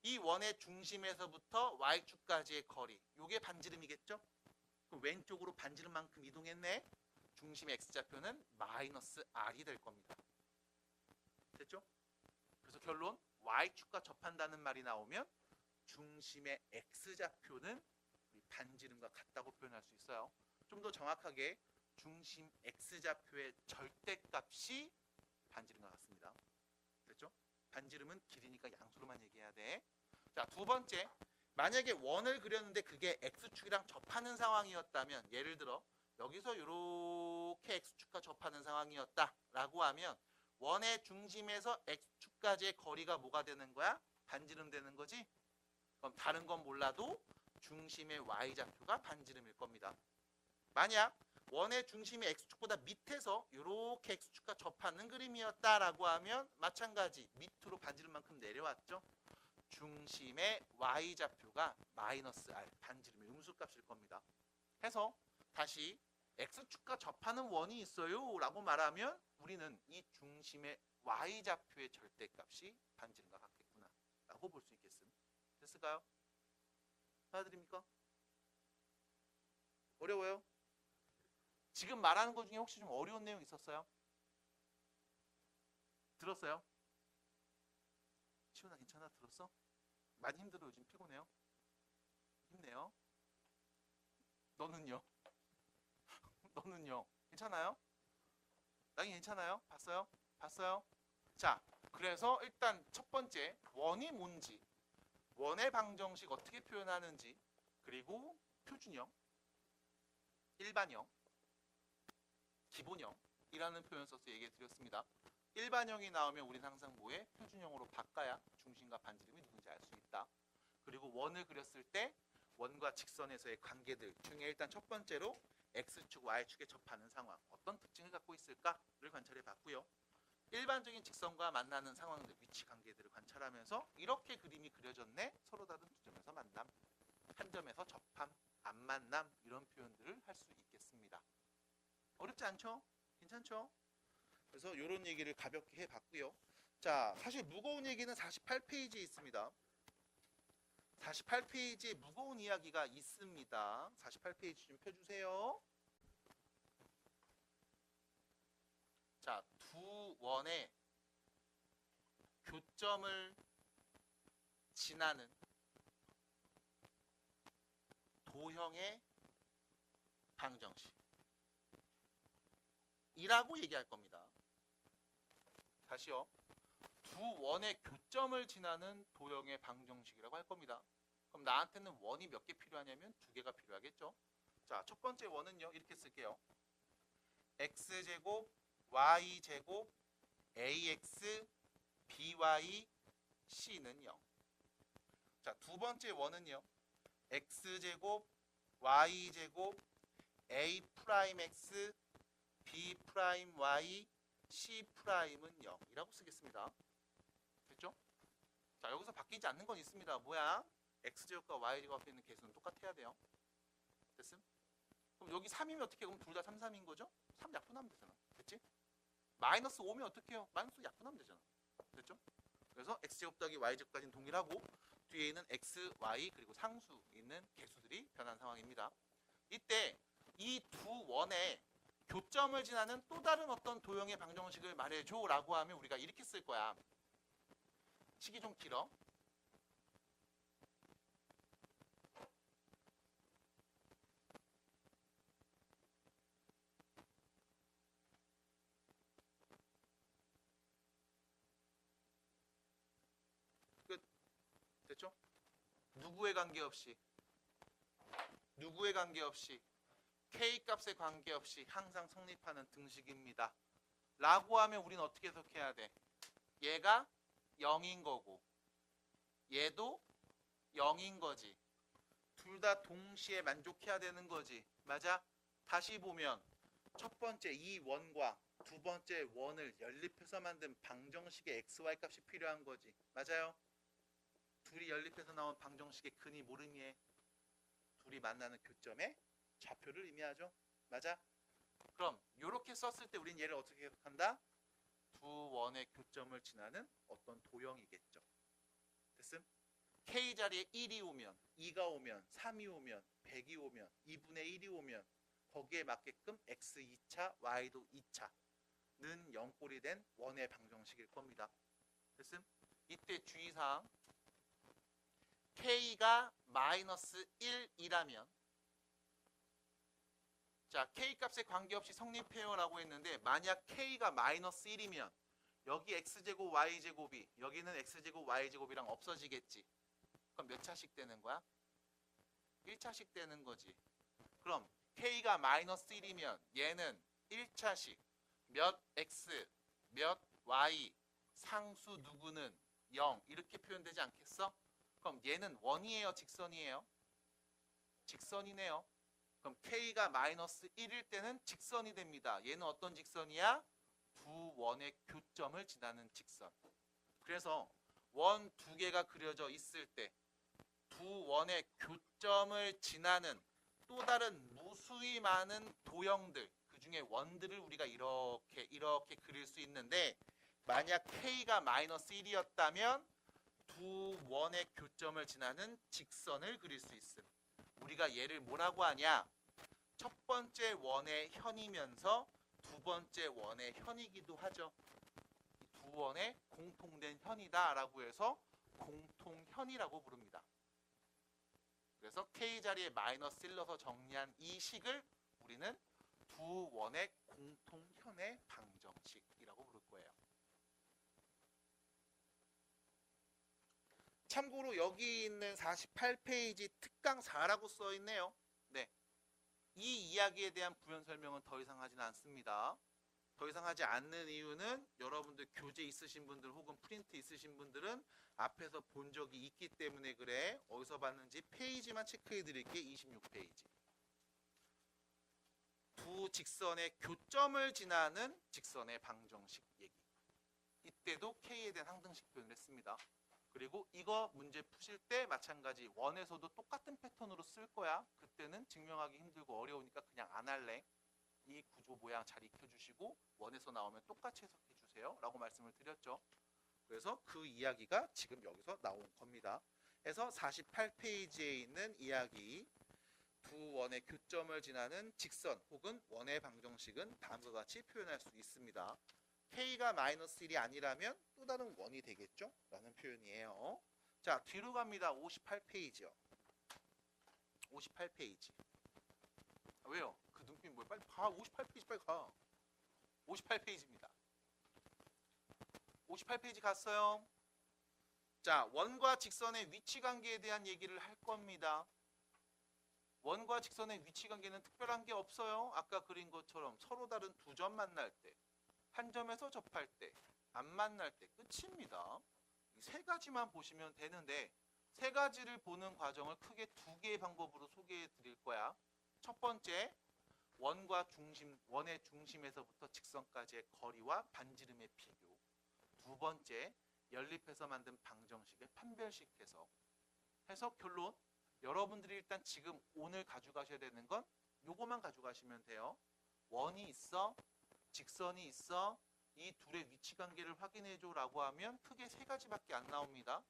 이 원의 중심에서부터 Y축까지의 거리, 요게 반지름이겠죠? 그럼 왼쪽으로 반지름만큼 이동했네. 중심의 X좌표는 마이너스 R이 될 겁니다. 됐죠? 그래서 결론, Y축과 접한다는 말이 나오면 중심의 X좌표는 반지름과 같다고 표현할 수 있어요. 좀 더 정확하게 중심 X좌표의 절대값이 반지름과 같습니다. 됐죠? 반지름은 길이니까 양수로만 얘기해야 돼. 자, 두 번째, 만약에 원을 그렸는데 그게 X축이랑 접하는 상황이었다면, 예를 들어 여기서 이렇게 X축과 접하는 상황이었다라고 하면 원의 중심에서 X축까지의 거리가 뭐가 되는 거야? 반지름 되는 거지? 그럼 다른 건 몰라도 중심의 Y좌표가 반지름일 겁니다. 만약 원의 중심이 X축보다 밑에서 이렇게 X축과 접하는 그림이었다라고 하면 마찬가지 밑으로 반지름만큼 내려왔죠. 중심의 Y좌표가 마이너스 R, 반지름의 음수값일 겁니다. 해서 다시 X축과 접하는 원이 있어요 라고 말하면 우리는 이 중심의 Y좌표의 절대값이 반지름과 같겠구나 라고 볼 수 있겠음. 됐을까요? 받아들입니까? 어려워요? 지금 말하는 것 중에 혹시 좀 어려운 내용 있었어요? 들었어요? 시원아 괜찮아? 들었어? 많이 힘들어? 요즘 피곤해요? 힘내요? 너는요? 너는요? 괜찮아요? 나긴 괜찮아요? 봤어요? 봤어요? 자, 그래서 일단 첫 번째 원이 뭔지, 원의 방정식 어떻게 표현하는지, 그리고 표준형, 일반형, 기본형이라는 표현 써서 얘기해 드렸습니다. 일반형이 나오면 우리는 항상 뭐에? 표준형으로 바꿔야 중심과 반지름이 누군지 알 수 있다. 그리고 원을 그렸을 때 원과 직선에서의 관계들 중에 일단 첫 번째로 X축, Y축에 접하는 상황, 어떤 특징을 갖고 있을까를 관찰해 봤고요. 일반적인 직선과 만나는 상황들, 위치 관계들을 관찰하면서 이렇게 그림이 그려졌네. 서로 다른 두 점에서 만남, 한 점에서 접함, 안 만남, 이런 표현들을 할 수 있겠습니다. 어렵지 않죠? 괜찮죠? 그래서 이런 얘기를 가볍게 해봤고요. 자, 사실 무거운 얘기는 48페이지에 있습니다. 48페이지에 무거운 이야기가 있습니다. 48페이지 좀 펴주세요. 자, 두 원의 교점을 지나는 도형의 방정식 이라고 얘기할 겁니다. 다시요. 두 원의 교점을 지나는 도형의 방정식이라고 할 겁니다. 그럼 나한테는 원이 몇 개 필요하냐면 두 개가 필요하겠죠. 자, 첫 번째 원은요. 이렇게 쓸게요. x제곱 y제곱 ax by c는 0. 자, 두 번째 원은요. x제곱 y제곱 a 프라임 x b 프라임 y c 프라임은 0이라고 쓰겠습니다. 됐죠? 자, 여기서 바뀌지 않는 건 있습니다. 뭐야? x제곱과 y제곱 앞에 있는 개수는 똑같아야 돼요. 됐음? 그럼 여기 3이면 어떻게 해? 그럼 둘 다 3, 3인 거죠? 3 약분하면 되잖아. 됐지? 마이너스 5면 어떻게 해요? 마이너스 약분하면 되잖아. 됐죠? 그래서 x제곱 더하기 y제곱까지는 동일하고 뒤에 있는 x, y 그리고 상수 있는 개수들이 변한 상황입니다. 이때 이 두 원의 교점을 지나는 또 다른 어떤 도형의 방정식을 말해줘 라고 하면 우리가 이렇게 쓸 거야. 식이 좀 길어. 끝. 됐죠? 누구에 관계없이 k 값에 관계없이 항상 성립하는 등식입니다. 라고 하면 우리는 어떻게 해석해야 돼? 얘가 0인 거고 얘도 0인 거지. 둘 다 동시에 만족해야 되는 거지. 맞아? 다시 보면 첫 번째 이 원과 두 번째 원을 연립해서 만든 방정식의 xy 값이 필요한 거지. 맞아요? 둘이 연립해서 나온 방정식의 근이 뭘 의미해? 둘이 만나는 교점의 좌표를 의미하죠. 맞아? 그럼 이렇게 썼을 때 우린 얘를 어떻게 해석한다? 두 원의 교점을 지나는 어떤 도형이겠죠. 됐음? k 자리에 1이 오면 2가 오면 3이 오면 100이 오면 2분의 1이 오면 거기에 맞게끔 x 2차, y도 2차는 0꼴이 된 원의 방정식일 겁니다. 됐음? 이때 주의사항 k가 마이너스 1이라면 자 k 값에 관계없이 성립해요라고 했는데 만약 k가 마이너스 1이면 여기 x제곱 y제곱이 여기는 x제곱 y제곱이랑 없어지겠지. 그럼 몇 차씩 되는 거야? 1차씩 되는 거지. 그럼 k가 마이너스 1이면 얘는 1차씩 몇 x 몇 y 상수 누구는 0 이렇게 표현되지 않겠어? 그럼 얘는 원이에요 직선이에요? 직선이네요. 그럼 k가 마이너스 1일 때는 직선이 됩니다. 얘는 어떤 직선이야? 두 원의 교점을 지나는 직선. 그래서 원 두 개가 그려져 있을 때 두 원의 교점을 지나는 또 다른 무수히 많은 도형들 그 중에 원들을 우리가 이렇게 그릴 수 있는데 만약 k가 마이너스 1이었다면 두 원의 교점을 지나는 직선을 그릴 수 있음. 우리가 얘를 뭐라고 하냐? 첫 번째 원의 현이면서 두 번째 원의 현이기도 하죠. 이 두 원의 공통된 현이다라고 해서 공통현이라고 부릅니다. 그래서 k 자리에 마이너스 1 넣어서 정리한 이 식을 우리는 두 원의 공통현의 방정식이라고 부를 거예요. 참고로 여기 있는 48페이지 특강 4라고 써 있네요. 네. 이 이야기에 대한 부연 설명은 더 이상 하지는 않습니다. 더 이상 하지 않는 이유는 여러분들 교재 있으신 분들 혹은 프린트 있으신 분들은 앞에서 본 적이 있기 때문에 그래. 어디서 봤는지 페이지만 체크해 드릴게. 26페이지. 두 직선의 교점을 지나는 직선의 방정식 얘기. 이때도 K에 대한 항등식 표현을 했습니다. 그리고 이거 문제 푸실 때 마찬가지 원에서도 똑같은 패턴으로 쓸 거야. 그때는 증명하기 힘들고 어려우니까 그냥 안 할래. 이 구조 모양 잘 익혀주시고 원에서 나오면 똑같이 해석해 주세요 라고 말씀을 드렸죠. 그래서 그 이야기가 지금 여기서 나온 겁니다. 그래서 48페이지에 있는 이야기 두 원의 교점을 지나는 직선 혹은 원의 방정식은 다음과 같이 표현할 수 있습니다. k가 마이너스 1이 아니라면 또 다른 원이 되겠죠? 라는 표현이에요. 자, 뒤로 갑니다. 58페이지요. 58페이지. 왜요? 그 눈빛 뭐야? 빨리 가. 58페이지 빨리 가. 58페이지입니다. 58페이지 갔어요. 자, 원과 직선의 위치관계에 대한 얘기를 할 겁니다. 원과 직선의 위치관계는 특별한 게 없어요. 아까 그린 것처럼 서로 다른 두 점 만날 때, 한 점에서 접할 때, 안 만날 때 끝입니다. 이 세 가지만 보시면 되는데 세 가지를 보는 과정을 크게 두 개의 방법으로 소개해 드릴 거야. 첫 번째, 원의 중심에서부터 직선까지의 거리와 반지름의 비교. 두 번째, 연립해서 만든 방정식의 판별식 해석. 해석 결론, 여러분들이 일단 지금 오늘 가져가셔야 되는 건 요거만 가져가시면 돼요. 원이 있어, 직선이 있어, 이 둘의 위치 관계를 확인해줘 라고 하면 크게 세 가지밖에 안 나옵니다.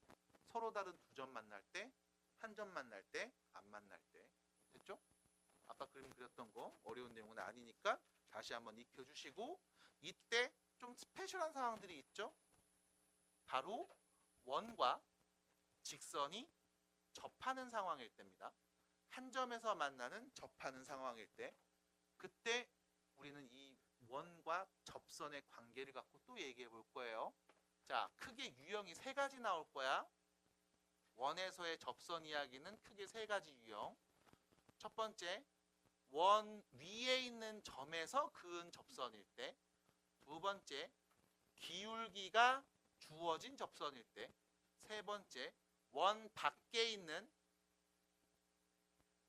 서로 다른 두 점 만날 때, 한 점 만날 때, 안 만날 때. 됐죠? 아까 그림 그렸던 거 어려운 내용은 아니니까 다시 한번 익혀주시고, 이때 좀 스페셜한 상황들이 있죠? 바로 원과 직선이 접하는 상황일 때입니다. 한 점에서 만나는 접하는 상황일 때, 그때 우리는 이 원과 접선의 관계를 갖고 또 얘기해 볼 거예요. 자, 크게 유형이 세 가지 나올 거야. 원에서의 접선 이야기는 크게 세 가지 유형. 첫 번째, 원 위에 있는 점에서 그은 접선일 때. 두 번째, 기울기가 주어진 접선일 때. 세 번째, 원 밖에 있는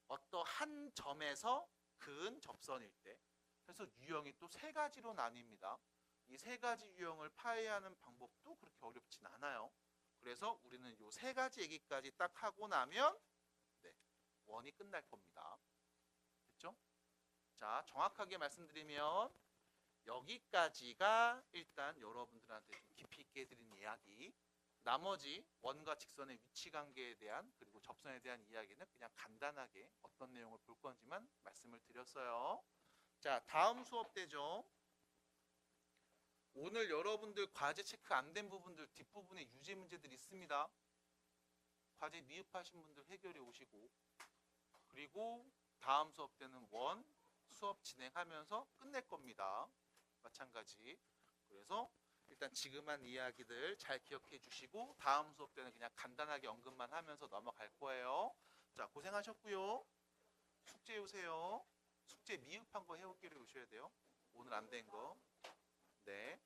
어떠한 점에서 그은 접선일 때. 그래서 유형이 또 세 가지로 나뉩니다. 이 세 가지 유형을 파헤하는 방법도 그렇게 어렵진 않아요. 그래서 우리는 이 세 가지 얘기까지 딱 하고 나면 원이 끝날 겁니다. 됐죠? 자, 정확하게 말씀드리면 여기까지가 일단 여러분들한테 좀 깊이 있게 해드린 이야기. 나머지 원과 직선의 위치 관계에 대한 그리고 접선에 대한 이야기는 그냥 간단하게 어떤 내용을 볼 건지만 말씀을 드렸어요. 자, 다음 수업 때죠. 오늘 여러분들 과제 체크 안 된 부분들 뒷부분에 유제 문제들 있습니다. 과제 미흡하신 분들 해결해 오시고, 그리고 다음 수업 때는 원 수업 진행하면서 끝낼 겁니다. 마찬가지. 그래서 일단 지금 한 이야기들 잘 기억해 주시고 다음 수업 때는 그냥 간단하게 언급만 하면서 넘어갈 거예요. 자, 고생하셨고요. 숙제 오세요. 숙제 미흡한 거 해오기로 오셔야 돼요. 오늘 안 된 거. 네.